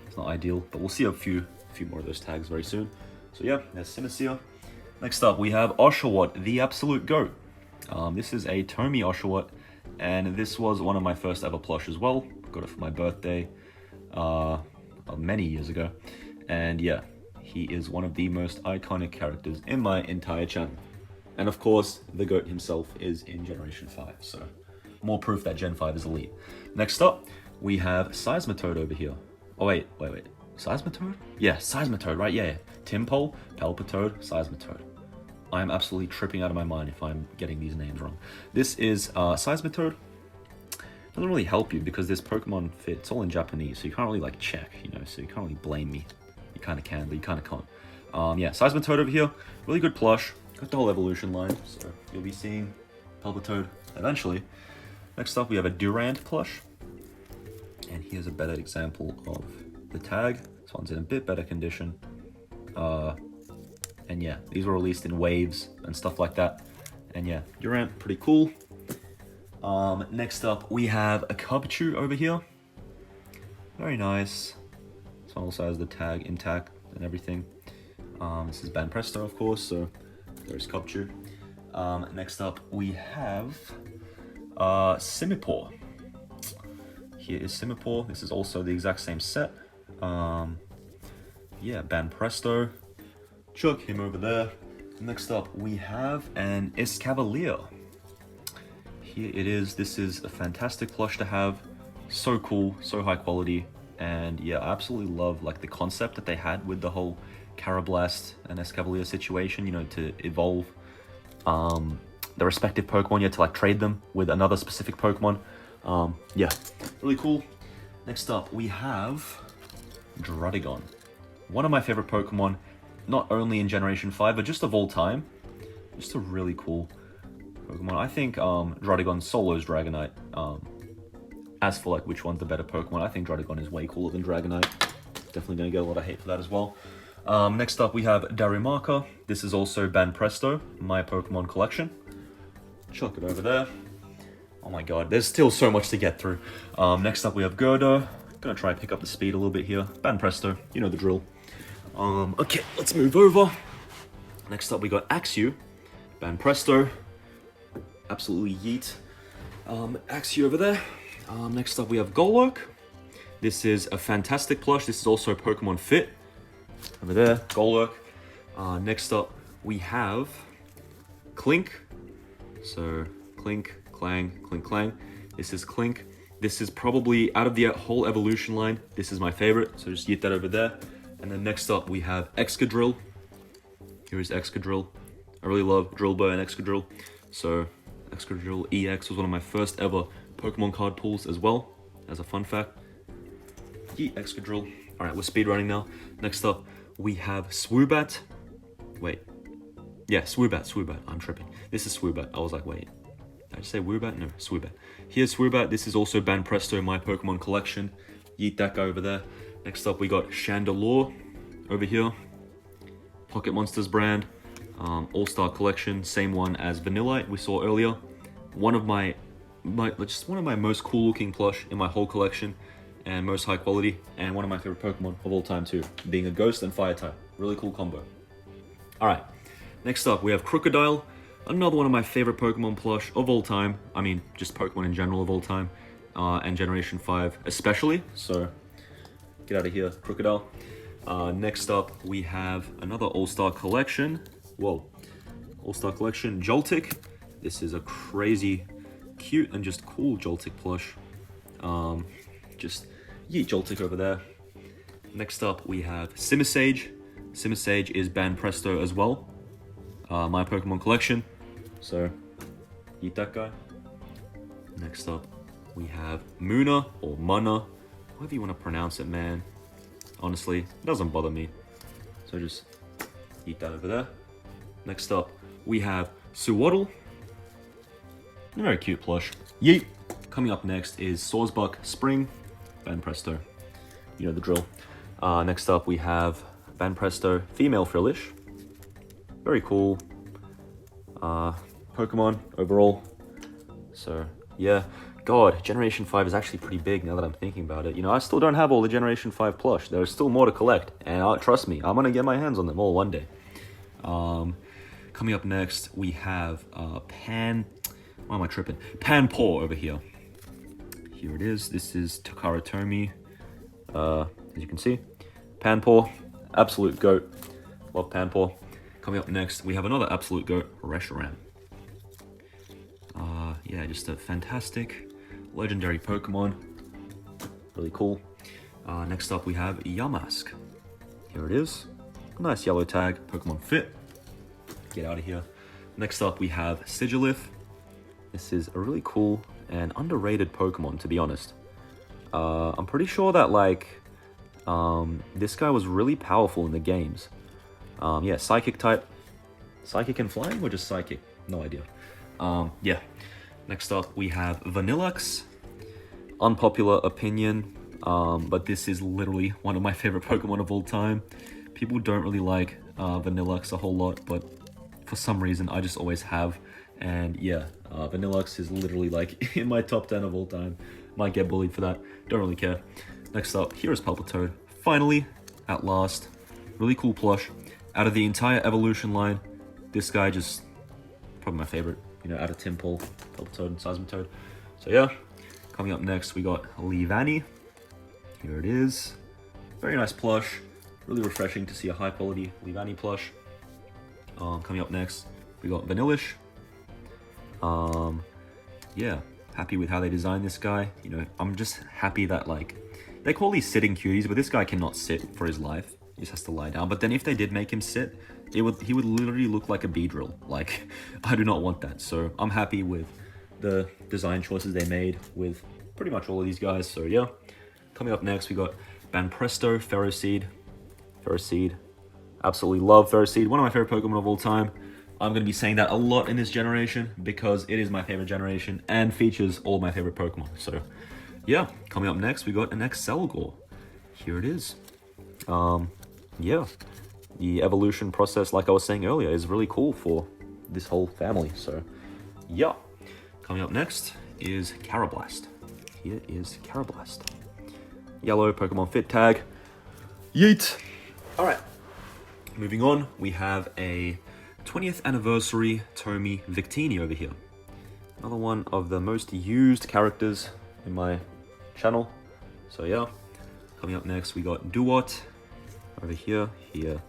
it's not ideal, but we'll see a few more of those tags very soon. So yeah, there's Simisear. Next up, we have Oshawott, the absolute GOAT. This is a Tomy Oshawott, and this was one of my first ever plush as well. Got it for my birthday many years ago. And yeah, he is one of the most iconic characters in my entire channel. And of course, the GOAT himself is in Generation 5, so more proof that Gen 5 is elite. Next up, we have Seismitoad over here. Oh, wait. Seismitoad? Yeah, Seismitoad, right? Yeah. Timpole, Palpitoad, Seismitoad. I'm absolutely tripping out of my mind if I'm getting these names wrong. This is Seismitoad. Doesn't really help you because this Pokemon fit, it's all in Japanese, so you can't really like check, you know, so you can't really blame me. You kind of can, but you kind of can't. Yeah, Seismitoad over here, really good plush. Got the whole evolution line, so you'll be seeing Palpitoad eventually. Next up, we have a Durant plush. And here's a better example of the tag. This one's in a bit better condition. And yeah, these were released in waves and stuff like that. And yeah, Durant, pretty cool. Next up, we have a Cubchoo over here. Very nice. This one also has the tag intact and everything. This is Banpresto, of course, so there's Cubchoo. Next up, we have Simipour. Here is Simipour. This is also the exact same set. Yeah, Banpresto. Chuck him over there. Next up, we have an Escavalier. Here it is. This is a fantastic plush to have. So cool, so high quality. And yeah, I absolutely love like the concept that they had with the whole Carablast and Escavalier situation, you know, to evolve the respective Pokemon. You had to like trade them with another specific Pokemon. Yeah, really cool. Next up, we have Druddigon. One of my favorite Pokemon, not only in Generation 5, but just of all time. Just a really cool Pokemon. I think Druddigon solos Dragonite. As for like which one's the better Pokemon, I think Druddigon is way cooler than Dragonite. Definitely gonna get a lot of hate for that as well. Next up, we have Darumaka. This is also Banpresto, my Pokemon collection. Chuck it over there. Oh my god, there's still so much to get through. Next up, we have Gerdo. Gonna try and pick up the speed a little bit here. Banpresto, you know the drill. Okay, let's move over. Next up, we got Axew. Banpresto. Absolutely yeet. Axew over there. Next up, we have Golurk. This is a fantastic plush. This is also Pokemon Fit. Over there, Golurk. Next up, we have Clink. So, Clink, Clang, Clink, Clang. This is Clink. This is probably, out of the whole evolution line, this is my favorite. So just yeet that over there. And then next up, we have Excadrill. Here is Excadrill. I really love Drillbur and Excadrill. So, Excadrill EX was one of my first ever Pokemon card pulls as well, as a fun fact. Yeet Excadrill. Alright, we're speedrunning now. Next up, we have Swoobat. Wait. Yeah, Swoobat. I'm tripping. This is Swoobat. I was like, wait. Did I just say Woobat? No, Swoobat. Here's Swoobat. This is also Banpresto, my Pokemon collection. Yeet that guy over there. Next up, we got Chandelure over here. Pocket Monsters brand. All-Star collection. Same one as Vanillite we saw earlier. One of my most cool looking plush in my whole collection. And most high quality. And one of my favorite Pokemon of all time too. Being a Ghost and Fire type. Really cool combo. Alright. Next up, we have Crocodile. Another one of my favorite Pokemon plush of all time. I mean, just Pokemon in general of all time. And Generation 5 especially. So, get out of here, Crocodile. Next up, we have another All-Star collection. Whoa. All-Star collection, Joltik. This is a crazy, cute, and just cool Joltik plush. Just yeet Joltik over there. Next up, we have Simisage. Simisage is Banpresto as well. My Pokemon collection. So, eat that guy. Next up, we have Muna or Muna. However you want to pronounce it, man. Honestly, it doesn't bother me. So just eat that over there. Next up, we have Suwaddle. Very cute plush. Yeet. Coming up next is Sawsbuck Spring. Banpresto. You know the drill. Next up, we have Banpresto Female Frillish. Very cool Pokemon overall. So yeah, God, Generation 5 is actually pretty big now that I'm thinking about it. You know, I still don't have all the Generation 5 plush. There's still more to collect, and trust me, I'm gonna get my hands on them all one day. Coming up next, we have why am I tripping? Panpour over here. Here it is. This is Takara Tomy. As you can see, Panpour. absolute goat. Love Panpour. Coming up next, we have another absolute goat, Reshiram. Yeah, just a fantastic, legendary Pokemon. Really cool. Next up, we have Yamask. Here it is. Nice yellow tag, Pokemon Fit. Get out of here. Next up, we have Sigilif. This is a really cool and underrated Pokemon, to be honest. I'm pretty sure that, like, this guy was really powerful in the games. Yeah, Psychic type. Psychic and Flying or just Psychic? No idea. Yeah. Next up, we have Vanilluxe. Unpopular opinion, but this is literally one of my favorite Pokemon of all time. People don't really like Vanilluxe a whole lot, but for some reason, I just always have. And yeah, Vanilluxe is literally like in my top 10 of all time. Might get bullied for that. Don't really care. Next up, here is Palpitoad. Finally, at last, really cool plush. Out of the entire evolution line, this guy just probably my favorite. You know, out of Timpole, Palpitoad, and Seismitoad. So yeah, coming up next, we got Leavanny. Here it is. Very nice plush. Really refreshing to see a high quality Leavanny plush. Coming up next, we got Vanillish. Yeah, happy with how they designed this guy. You know, I'm just happy that, like, they call these sitting cuties, but this guy cannot sit for his life. He just has to lie down. But then if they did make him sit, he would literally look like a Beedrill. Like, I do not want that. So I'm happy with the design choices they made with pretty much all of these guys. So yeah, coming up next, we got Banpresto, Ferroseed. Ferroseed, absolutely love Ferroseed. One of my favorite Pokemon of all time. I'm going to be saying that a lot in this generation because it is my favorite generation and features all my favorite Pokemon. So yeah, coming up next, we got an Excelgor. Here it is. Yeah, the evolution process, like I was saying earlier, is really cool for this whole family. So yeah, coming up next is Carablast. Here is Carablast. Yellow Pokemon Fit tag. Yeet! Alright, moving on, we have a 20th anniversary Tomy Victini over here. Another one of the most used characters in my channel. So yeah, coming up next, we got Duot over here. Here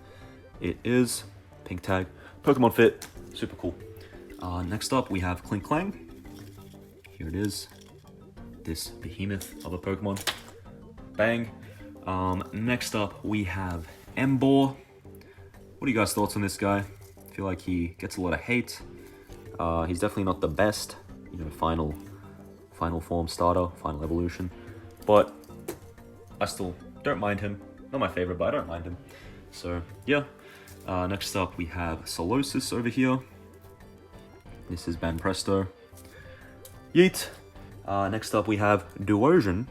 it is. Pink tag. Pokemon Fit. Super cool. Next up, we have Clink Clang. Here it is. This behemoth of a Pokemon. Bang. Next up, we have Emboar. What are you guys' thoughts on this guy? I feel like he gets a lot of hate. He's definitely not the best, you know, final form starter, final evolution. But I still don't mind him. Not my favorite, but I don't mind him. So yeah. Next up, we have Solosis over here. This is Banpresto. Yeet. Next up, we have Duosion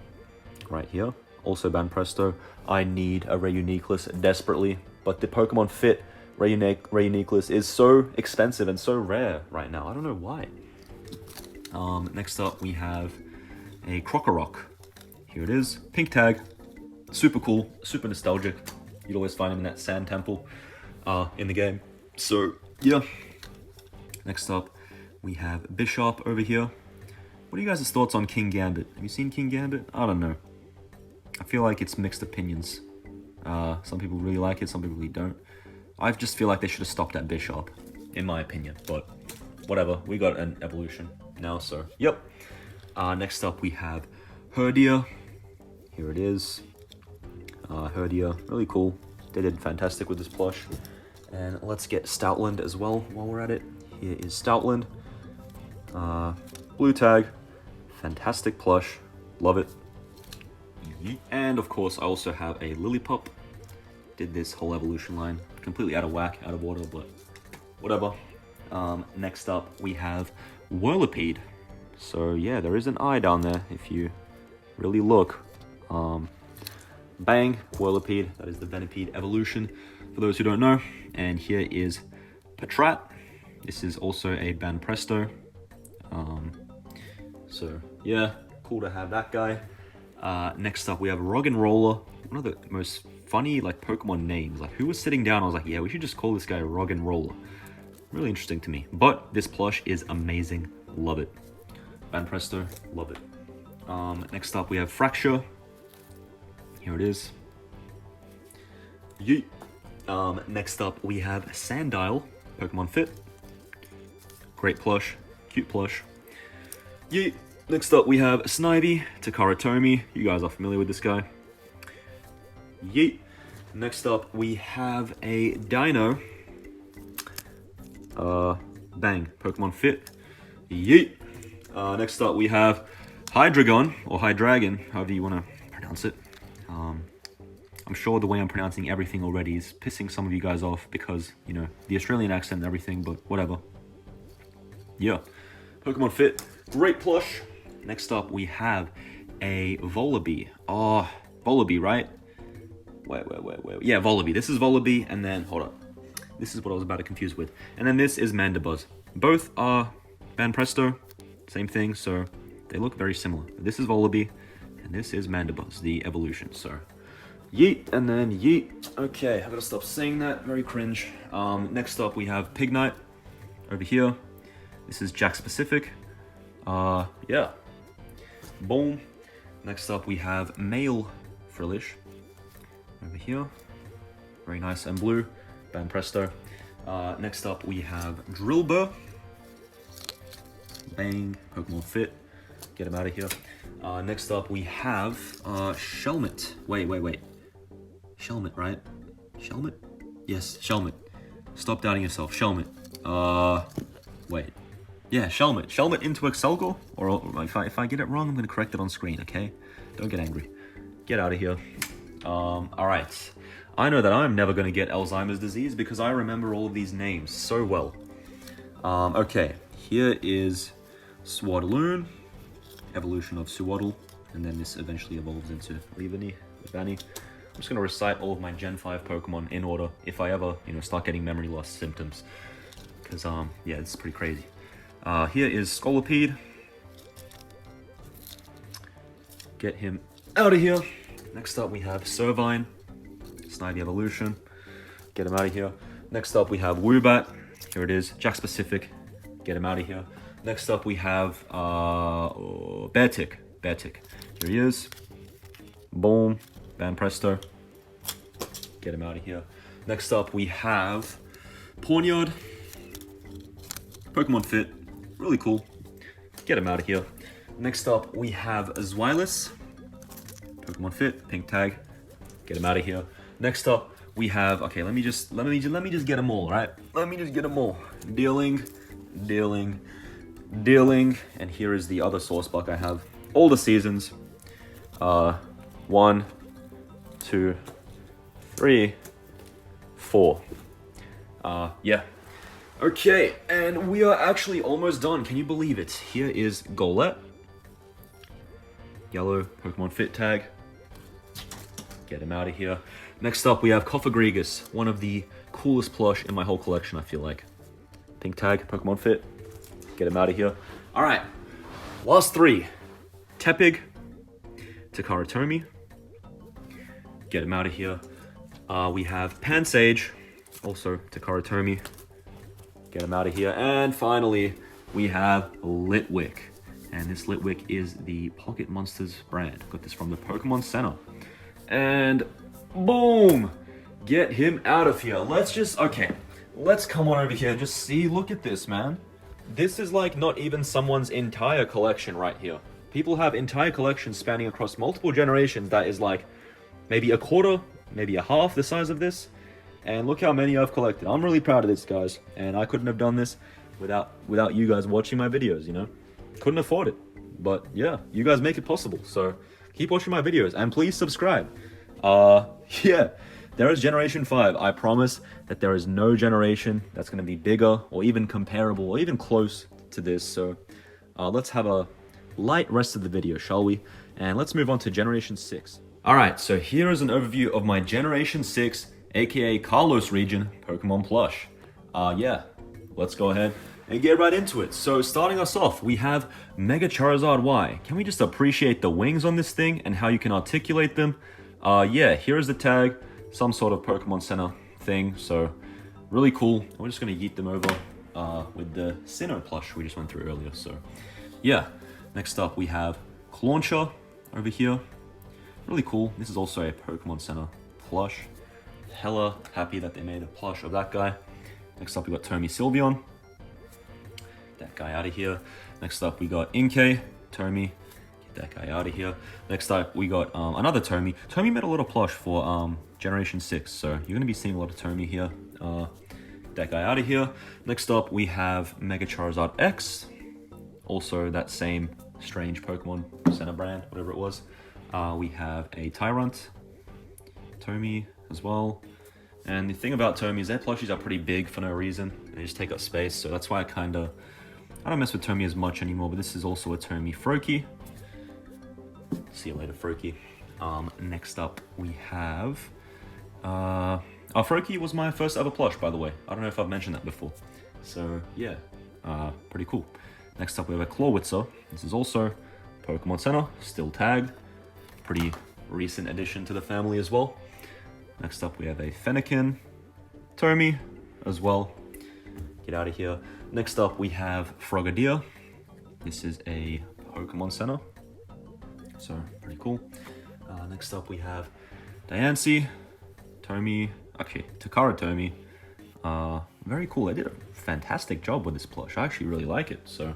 right here. Also Banpresto. I need a Rayuniqueless desperately, but the Pokemon Fit Rayuniqueless is so expensive and so rare right now. I don't know why. Next up, we have a Krokorok. Here it is. Pink tag. Super cool. Super nostalgic. You'd always find him in that sand temple in the game. So, yeah. Next up, we have Bisharp over here. What are you guys' thoughts on King Gambit? Have you seen King Gambit? I don't know. I feel like it's mixed opinions. Some people really like it, some people really don't. I just feel like they should have stopped at Bisharp, in my opinion. But whatever, we got an evolution now, so yep. Next up, we have Herdia. Here it is. Herdia, really cool. They did fantastic with this plush. And let's get Stoutland as well while we're at it. Here is Stoutland. Blue tag. Fantastic plush. Love it. And of course, I also have a Lillipup. Did this whole evolution line. Completely out of whack, out of order, but whatever. Next up, we have Whirlipede. So yeah, there is an eye down there if you really look. Bang, Whirlipede. That is the Venipede evolution, for those who don't know. And here is Patrat. This is also a Banpresto. So yeah, cool to have that guy. Next up, we have Roggenrola. One of the most funny, like, Pokemon names. Like, who was sitting down? I was like, yeah, we should just call this guy Roggenrola. Really interesting to me. But this plush is amazing. Love it. Banpresto, love it. Next up, we have Fracture. Here it is. Yeet. Next up, we have Sandile, Pokemon Fit. Great plush, cute plush. Yeet. Next up, we have Snivy, Takara Tomy. You guys are familiar with this guy. Yeet. Next up, we have a Dino. Bang, Pokemon Fit. Yeet. Next up, we have Hydreigon, or Hydreigon, however you want to pronounce it. I'm sure the way I'm pronouncing everything already is pissing some of you guys off because, you know, the Australian accent and everything, but whatever. Yeah. Pokemon Fit. Great plush. Next up, we have a Volibee. Oh, Volibee, right? Wait. Yeah, Volibee. This is Volibee, and then, hold up. This is what I was about to confuse with. And then this is Mandibuzz. Both are Banpresto. Same thing, so they look very similar. This is Volibee, and this is Mandibuzz, the evolution, so. Yeet, and then yeet. Okay, I gotta stop saying that. Very cringe. Next up, we have Pignite over here. This is Jack Specific. Yeah. Boom. Next up, we have Male Frillish over here. Very nice and blue. Banpresto. Next up, we have Drillbur. Bang. Pokemon Fit. Get him out of here. Next up, we have Shelmet. Wait. Shelmet, right? Shelmet? Yes, Shelmet. Stop doubting yourself. Shelmet. Wait. Yeah, Shelmet. Shelmet into Excelgor? Or if I get it wrong, I'm going to correct it on screen, okay? Don't get angry. Get out of here. Alright. I know that I'm never going to get Alzheimer's disease because I remember all of these names so well. Okay. Here is Swadloon. Evolution of Suwaddle. And then this eventually evolves into Leavanny. I'm just going to recite all of my Gen 5 Pokemon in order if I ever, you know, start getting memory loss symptoms. Because, yeah, it's pretty crazy. Here is Scolipede. Get him out of here. Next up, we have Servine. Snivy Evolution. Get him out of here. Next up, we have Woobat. Here it is. Jack Specific. Get him out of here. Next up, we have Beartic. Here he is. Boom. Banpresto. Get him out of here. Next up, we have Pawniard. Pokemon Fit. Really cool. Get him out of here. Next up, we have Zweilous. Pokemon Fit. Pink tag. Get him out of here. Next up, we have. Okay, let me just get them all, right? Let me just get them all. Dealing, and here is the other source book I have. All the seasons. 1, 2, 3, 4. Yeah. Okay, and we are actually almost done. Can you believe it? Here is Golett. Yellow Pokemon Fit tag. Get him out of here. Next up, we have Cofagrigus, one of the coolest plush in my whole collection, I feel like. Pink tag, Pokemon Fit. Get him out of here. All right, last 3. Tepig, Takara Tomy. Get him out of here. We have Pansage, also Takara Tomy. Get him out of here. And finally, we have Litwick. And this Litwick is the Pocket Monsters brand. Got this from the Pokemon Center. And boom! Get him out of here. Let's come on over here and just see. Look at this, man. This is like not even someone's entire collection right here. People have entire collections spanning across multiple generations that is like maybe a quarter, maybe a half the size of this. And look how many I've collected. I'm really proud of this, guys. And I couldn't have done this without you guys watching my videos, you know? Couldn't afford it. But yeah, you guys make it possible. So keep watching my videos and please subscribe. Yeah, there is Generation 5. I promise that there is no generation that's going to be bigger or even comparable or even close to this. So let's have a light rest of the video, shall we? And let's move on to Generation 6. Alright, so here is an overview of my Generation 6, aka Carlos region, Pokemon plush. Yeah, let's go ahead and get right into it. So starting us off, we have Mega Charizard Y. Can we just appreciate the wings on this thing and how you can articulate them? Yeah, here is the tag, some sort of Pokemon Center thing, so really cool. We're just gonna yeet them over with the Sinnoh plush we just went through earlier, so yeah. Next up, we have Clauncher over here. Really cool. This is also a Pokemon Center plush. hella happy that they made a plush of that guy. Next up, we got Tommy Sylveon. That guy out of here. Next up, we got Inkay, Tommy. Get that guy out of here. Next up, we got another Tommy. Tommy made a little plush for Generation 6, so you're going to be seeing a lot of Tommy here. That guy out of here. Next up, we have Mega Charizard X. Also, that same strange Pokemon Center brand, whatever it was. We have a Tyrant, Tommy as well. And the thing about Tommy is their plushies are pretty big for no reason. They just take up space, so that's why I don't mess with Tommy as much anymore, but this is also a Tommy Froakie. See you later, Froakie. Next up, we have... Froakie was my first ever plush, by the way. I don't know if I've mentioned that before. So, yeah, pretty cool. Next up, we have a Clawitzer. This is also Pokemon Center, still tagged. Pretty recent addition to the family as well. Next up, we have a Fennekin, Tommy as well. Get out of here. Next up, we have Frogadier. This is a Pokemon Center, so pretty cool. Next up, we have Diancie, Tommy, actually Takara Tommy. Very cool. They did a fantastic job with this plush. I actually really like it. So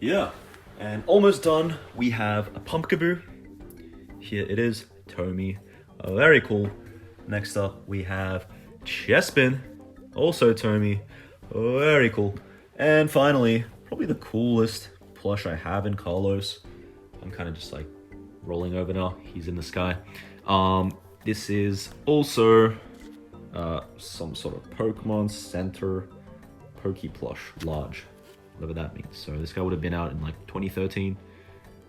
yeah, and almost done. We have a Pumpkaboo. Here it is, Tommy. Very cool. Next up, we have Chespin, also Tommy. Very cool. And finally, probably the coolest plush I have in Carlos. I'm kind of just like rolling over now. He's in the sky. This is also some sort of Pokemon Center Poke plush, large, whatever that means. So this guy would have been out in like 2013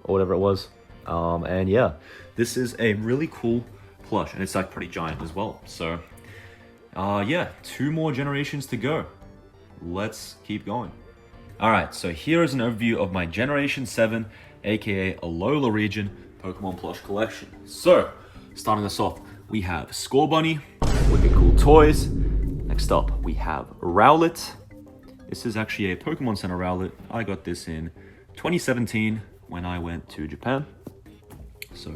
or whatever it was. And yeah, this is a really cool plush, and it's like pretty giant as well. So yeah, 2 more generations to go. Let's keep going. All right, so here is an overview of my Generation 7, aka Alola region Pokemon plush collection. So starting us off, we have Scorbunny, wicked cool toys. Next up, we have Rowlet. This is actually a Pokemon Center Rowlet. I got this in 2017 when I went to Japan. So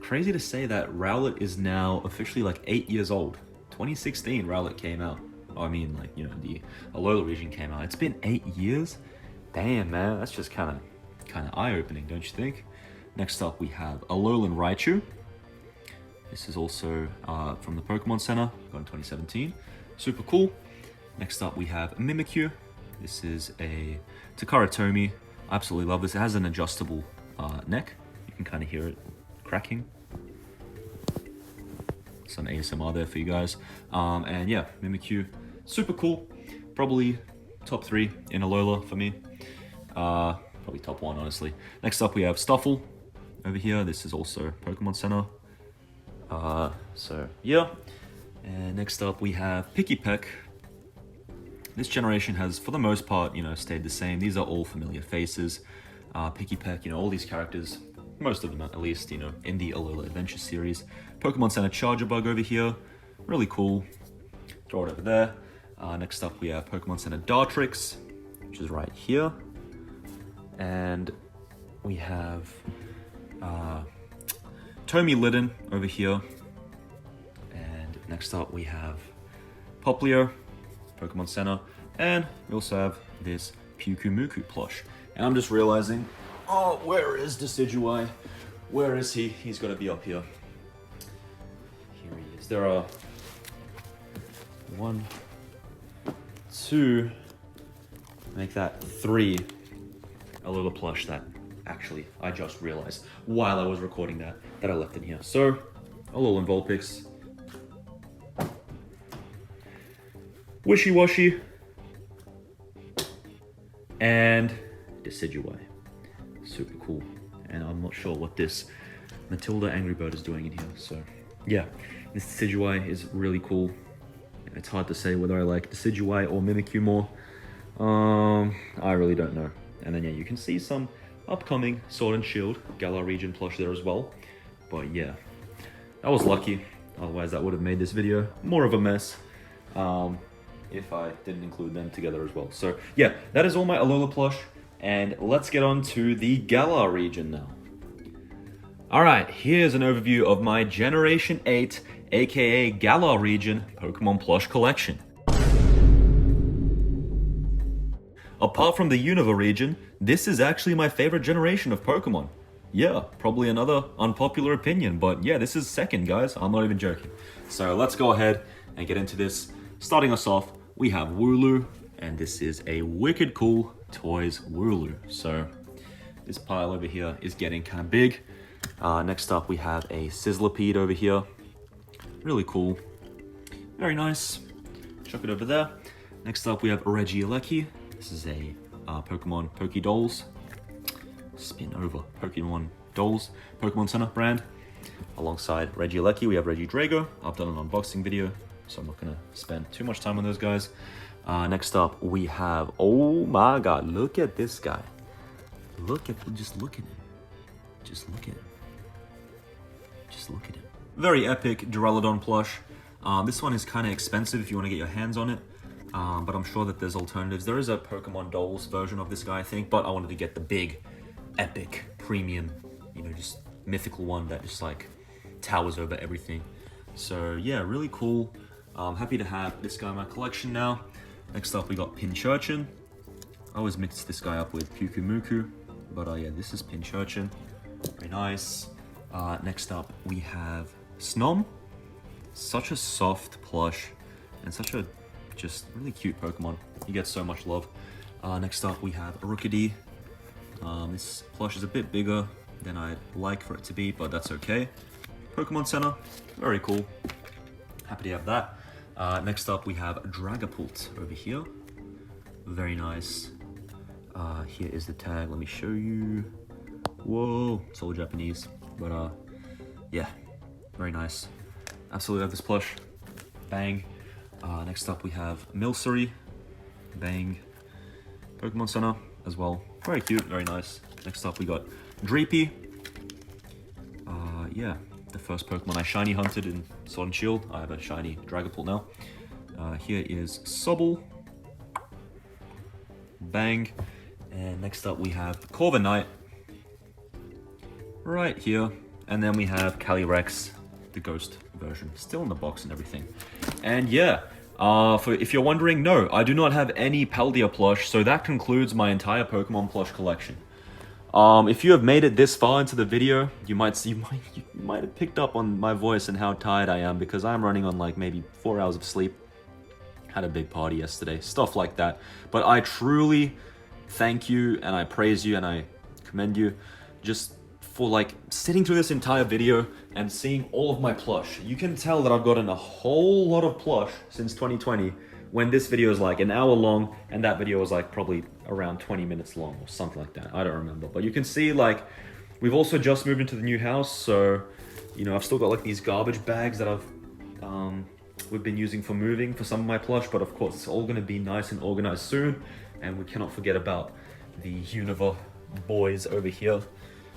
crazy to say that Rowlet is now officially like 8 years old. 2016 Rowlet came out. I mean, like, you know, the Alola region came out. It's been 8 years. Damn, man, that's just kind of eye-opening, don't you think? Next up, we have Alolan Raichu. This is also from the Pokemon Center, got in 2017. Super cool. Next up, we have Mimikyu. This is a Takara Tomy. I absolutely love this. It has an adjustable neck. You can kind of hear it cracking. Some ASMR there for you guys. And yeah, Mimikyu, super cool. Probably top 3 in Alola for me. Probably top 1, honestly. Next up, we have Stuffle over here. This is also Pokemon Center. So yeah. And next up, we have Pikipek. This generation has, for the most part, you know, stayed the same. These are all familiar faces. Pikipek, you know, all these characters, most of them at least, you know, in the Alola Adventure series. Pokemon Center Charger Bug over here, really cool. Throw it over there. Next up, we have Pokemon Center Dartrix, which is right here. And we have Tommy Lydon over here. And next up, we have Poplio, Pokemon Center. And we also have this Pyukumuku plush. And I'm just realizing, oh, where is Decidueye? Where is he? He's got to be up here. Here he is. There are 1, 2, make that 3 Alola plush that actually I just realized while I was recording that I left in here. So, Alolan Vulpix, Wishy-Washy, and Decidueye. Super cool. And I'm not sure what this Matilda Angry Bird is doing in here. So yeah, this Decidueye is really cool. It's hard to say whether I like Decidueye or Mimikyu more. I really don't know. And then yeah, you can see some upcoming Sword and Shield Galar region plush there as well. But yeah, I was lucky. Otherwise that would have made this video more of a mess. If I didn't include them together as well. So yeah, that is all my Alola plush. And let's get on to the Galar region now. Alright, here's an overview of my Generation 8, aka Galar region Pokemon plush collection. Apart from the Unova region, this is actually my favorite generation of Pokemon. Yeah, probably another unpopular opinion, but yeah, this is second, guys. I'm not even joking. So let's go ahead and get into this. Starting us off, we have Wooloo, and this is a wicked cool Toys Wooloo. So this pile over here is getting kind of big. Next up, we have a Sizzlipede over here. Really cool. Very nice. Chuck it over there. Next up, we have a Regieleki. This is a Pokemon Pokédolls. Spin over Pokemon Dolls, Pokemon Center brand. Alongside Regieleki, we have Regidrago. I've done an unboxing video, so I'm not gonna spend too much time on those guys. Next up, we have, oh my god, look at this guy. Just look at him. Just look at him. Just look at him. Very epic Duraludon plush. This one is kind of expensive if you want to get your hands on it. But I'm sure that there's alternatives. There is a Pokemon Dolls version of this guy, I think, but I wanted to get the big, epic, premium, just mythical one that just like towers over everything. So yeah, really cool. I'm happy to have this guy in my collection now. Next up, we got Pincurchin. I always mix this guy up with Pukumuku, but yeah, this is Pincurchin. Very nice. Next up, we have Snom. Such a soft plush and such a just really cute Pokemon. You get so much love. Next up, we have Rookidee. This plush is a bit bigger than I'd like for it to be, but that's okay. Pokemon Center, very cool. Happy to have that. Next up, we have Dragapult over here. Very nice. Here is the tag. Let me show you. Whoa, it's all Japanese, but yeah, very nice. Absolutely love this plush. Bang. Next up, we have Milcery. Bang. Pokemon Center as well. Very cute, very nice. Next up, we got Dreepy. Yeah, the first Pokemon I shiny hunted in Sword and Shield. I have a shiny Dragapult now. Here is Sobble. Bang. And next up, we have Corviknight. Right here. And then we have Calyrex, the ghost version, still in the box and everything. And yeah, if you're wondering, no, I do not have any Paldea plush, so that concludes my entire Pokemon plush collection. If you have made it this far into the video, you might have picked up on my voice and how tired I am, because I'm running on like maybe 4 hours of sleep. Had a big party yesterday, stuff like that. But I truly thank you and I praise you and I commend you just for like sitting through this entire video and seeing all of my plush. You can tell that I've gotten a whole lot of plush since 2020 when this video is like an hour long and that video was like probably around 20 minutes long or something like that. I don't remember, but you can see like we've also just moved into the new house, so I've still got like these garbage bags that we've been using for moving for some of my plush, but of course it's all going to be nice and organized soon, and we cannot forget about the Unova boys over here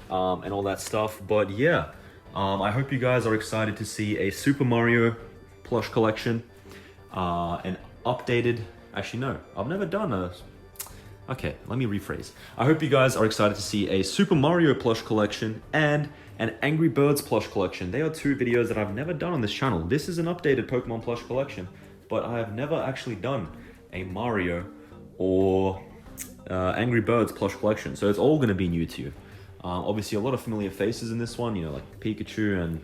and all that stuff. But yeah, I hope you guys are excited to see a Super Mario plush collection, an updated, actually no, I've never done a, okay, let me rephrase. I hope you guys are excited to see a Super Mario plush collection and an Angry Birds plush collection. They are two videos that I've never done on this channel. This is an updated Pokemon plush collection, but I have never actually done a Mario or Angry Birds plush collection, so it's all going to be new to you. Obviously a lot of familiar faces in this one, like Pikachu and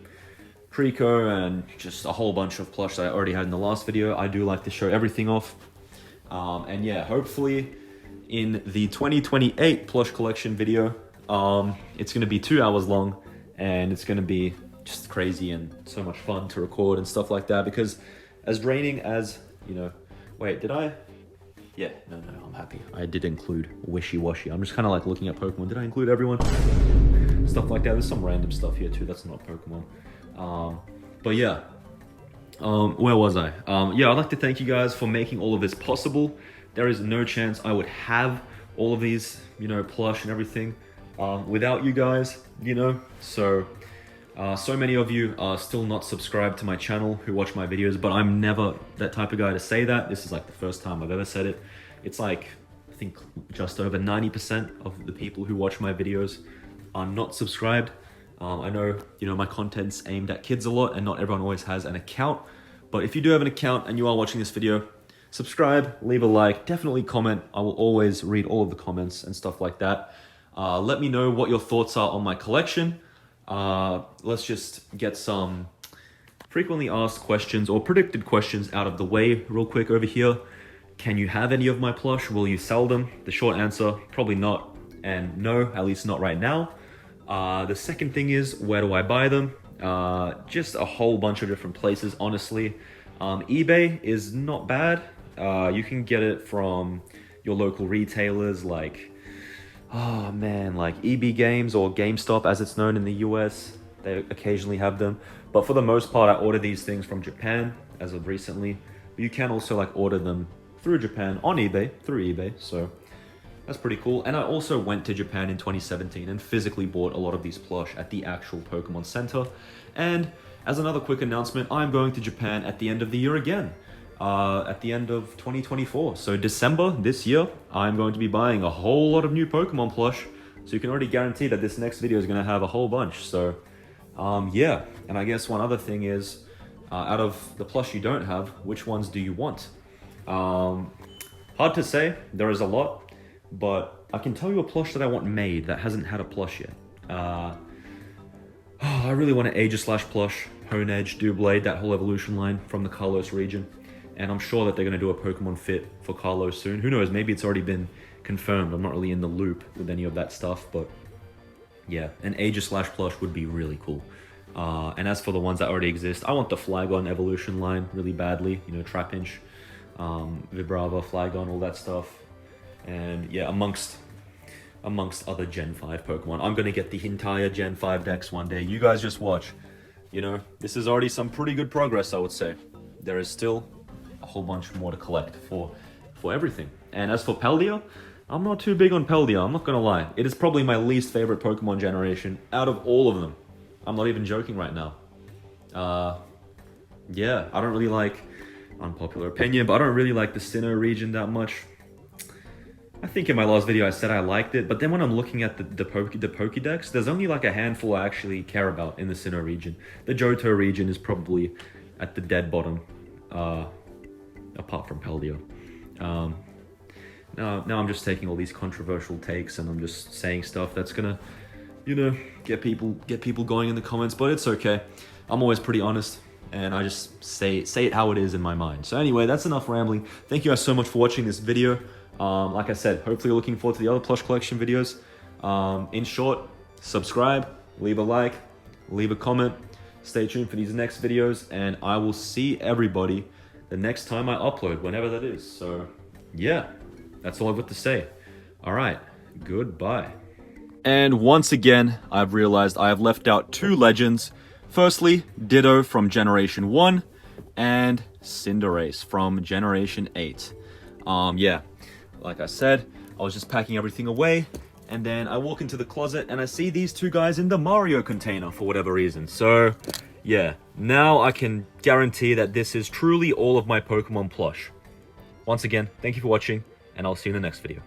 Trico and just a whole bunch of plush that I already had in the last video. I do like to show everything off. And yeah, hopefully in the 2028 plush collection video, it's going to be 2 hours long and it's going to be just crazy and so much fun to record and stuff like that, because as draining as, wait, did I? Yeah, no, I'm happy. I did include Wishy-Washy. I'm just kind of like looking at Pokemon. Did I include everyone? Stuff like that. There's some random stuff here too. That's not Pokemon. But yeah, where was I? Yeah, I'd like to thank you guys for making all of this possible. There is no chance I would have all of these, plush and everything, without you guys, So many of you are still not subscribed to my channel who watch my videos, but I'm never that type of guy to say that. This is like the first time I've ever said it. It's like, I think just over 90% of the people who watch my videos are not subscribed. I know, my content's aimed at kids a lot and not everyone always has an account. But if you do have an account and you are watching this video, subscribe, leave a like, definitely comment. I will always read all of the comments and stuff like that. Let me know what your thoughts are on my collection. Let's just get some frequently asked questions or predicted questions out of the way real quick over here. Can you have any of my plush? Will you sell them? The short answer, probably not. And no, at least not right now. The second thing is, where do I buy them? Just a whole bunch of different places, honestly. eBay is not bad. You can get it from your local retailers like, like EB Games or GameStop as it's known in the US. They occasionally have them. But for the most part, I order these things from Japan as of recently. But you can also like order them through Japan on eBay, through eBay. So that's pretty cool. And I also went to Japan in 2017 and physically bought a lot of these plush at the actual Pokemon Center. And as another quick announcement, I'm going to Japan at the end of the year again. At the end of 2024. So December this year, I'm going to be buying a whole lot of new Pokemon plush. So you can already guarantee that this next video is going to have a whole bunch. So yeah. And I guess one other thing is, out of the plush you don't have, which ones do you want? Hard to say. There is a lot. But I can tell you a plush that I want made that hasn't had a plush yet. I really want an Aegis/Plush, Honedge, Doublade, that whole evolution line from the Kalos region. And I'm sure that they're going to do a Pokemon fit for Kalos soon. Who knows, maybe it's already been confirmed. I'm not really in the loop with any of that stuff, but yeah, an Aegis/Plush would be really cool. And as for the ones that already exist, I want the Flygon evolution line really badly. Trapinch, Vibrava, Flygon, all that stuff. And yeah, amongst other Gen 5 Pokemon. I'm going to get the entire Gen 5 decks one day. You guys just watch. This is already some pretty good progress, I would say. There is still a whole bunch more to collect for everything. And as for Paldea, I'm not too big on Paldea, I'm not gonna lie. It is probably my least favorite Pokemon generation out of all of them. I'm not even joking right now. Yeah, I don't really like, unpopular opinion, but I don't really like the Sinnoh region that much. I think in my last video I said I liked it, but then when I'm looking at the Pokédex, there's only like a handful I actually care about in the Sinnoh region. The Johto region is probably at the dead bottom, apart from Paldea. Now I'm just taking all these controversial takes and I'm just saying stuff that's gonna, get people going in the comments, but it's okay. I'm always pretty honest and I just say it how it is in my mind. So anyway, that's enough rambling. Thank you guys so much for watching this video. Like I said, hopefully you're looking forward to the other plush collection videos. In short, subscribe, leave a like, leave a comment, stay tuned for these next videos, and I will see everybody the next time I upload, whenever that is. So yeah, that's all I've got to say. All right, goodbye. And once again, I've realized I have left out two legends. Firstly, Ditto from Generation 1 and Cinderace from Generation 8. Yeah. Like I said, I was just packing everything away, and then I walk into the closet and I see these two guys in the Mario container for whatever reason. So, yeah, now I can guarantee that this is truly all of my Pokemon plush. Once again, thank you for watching, and I'll see you in the next video.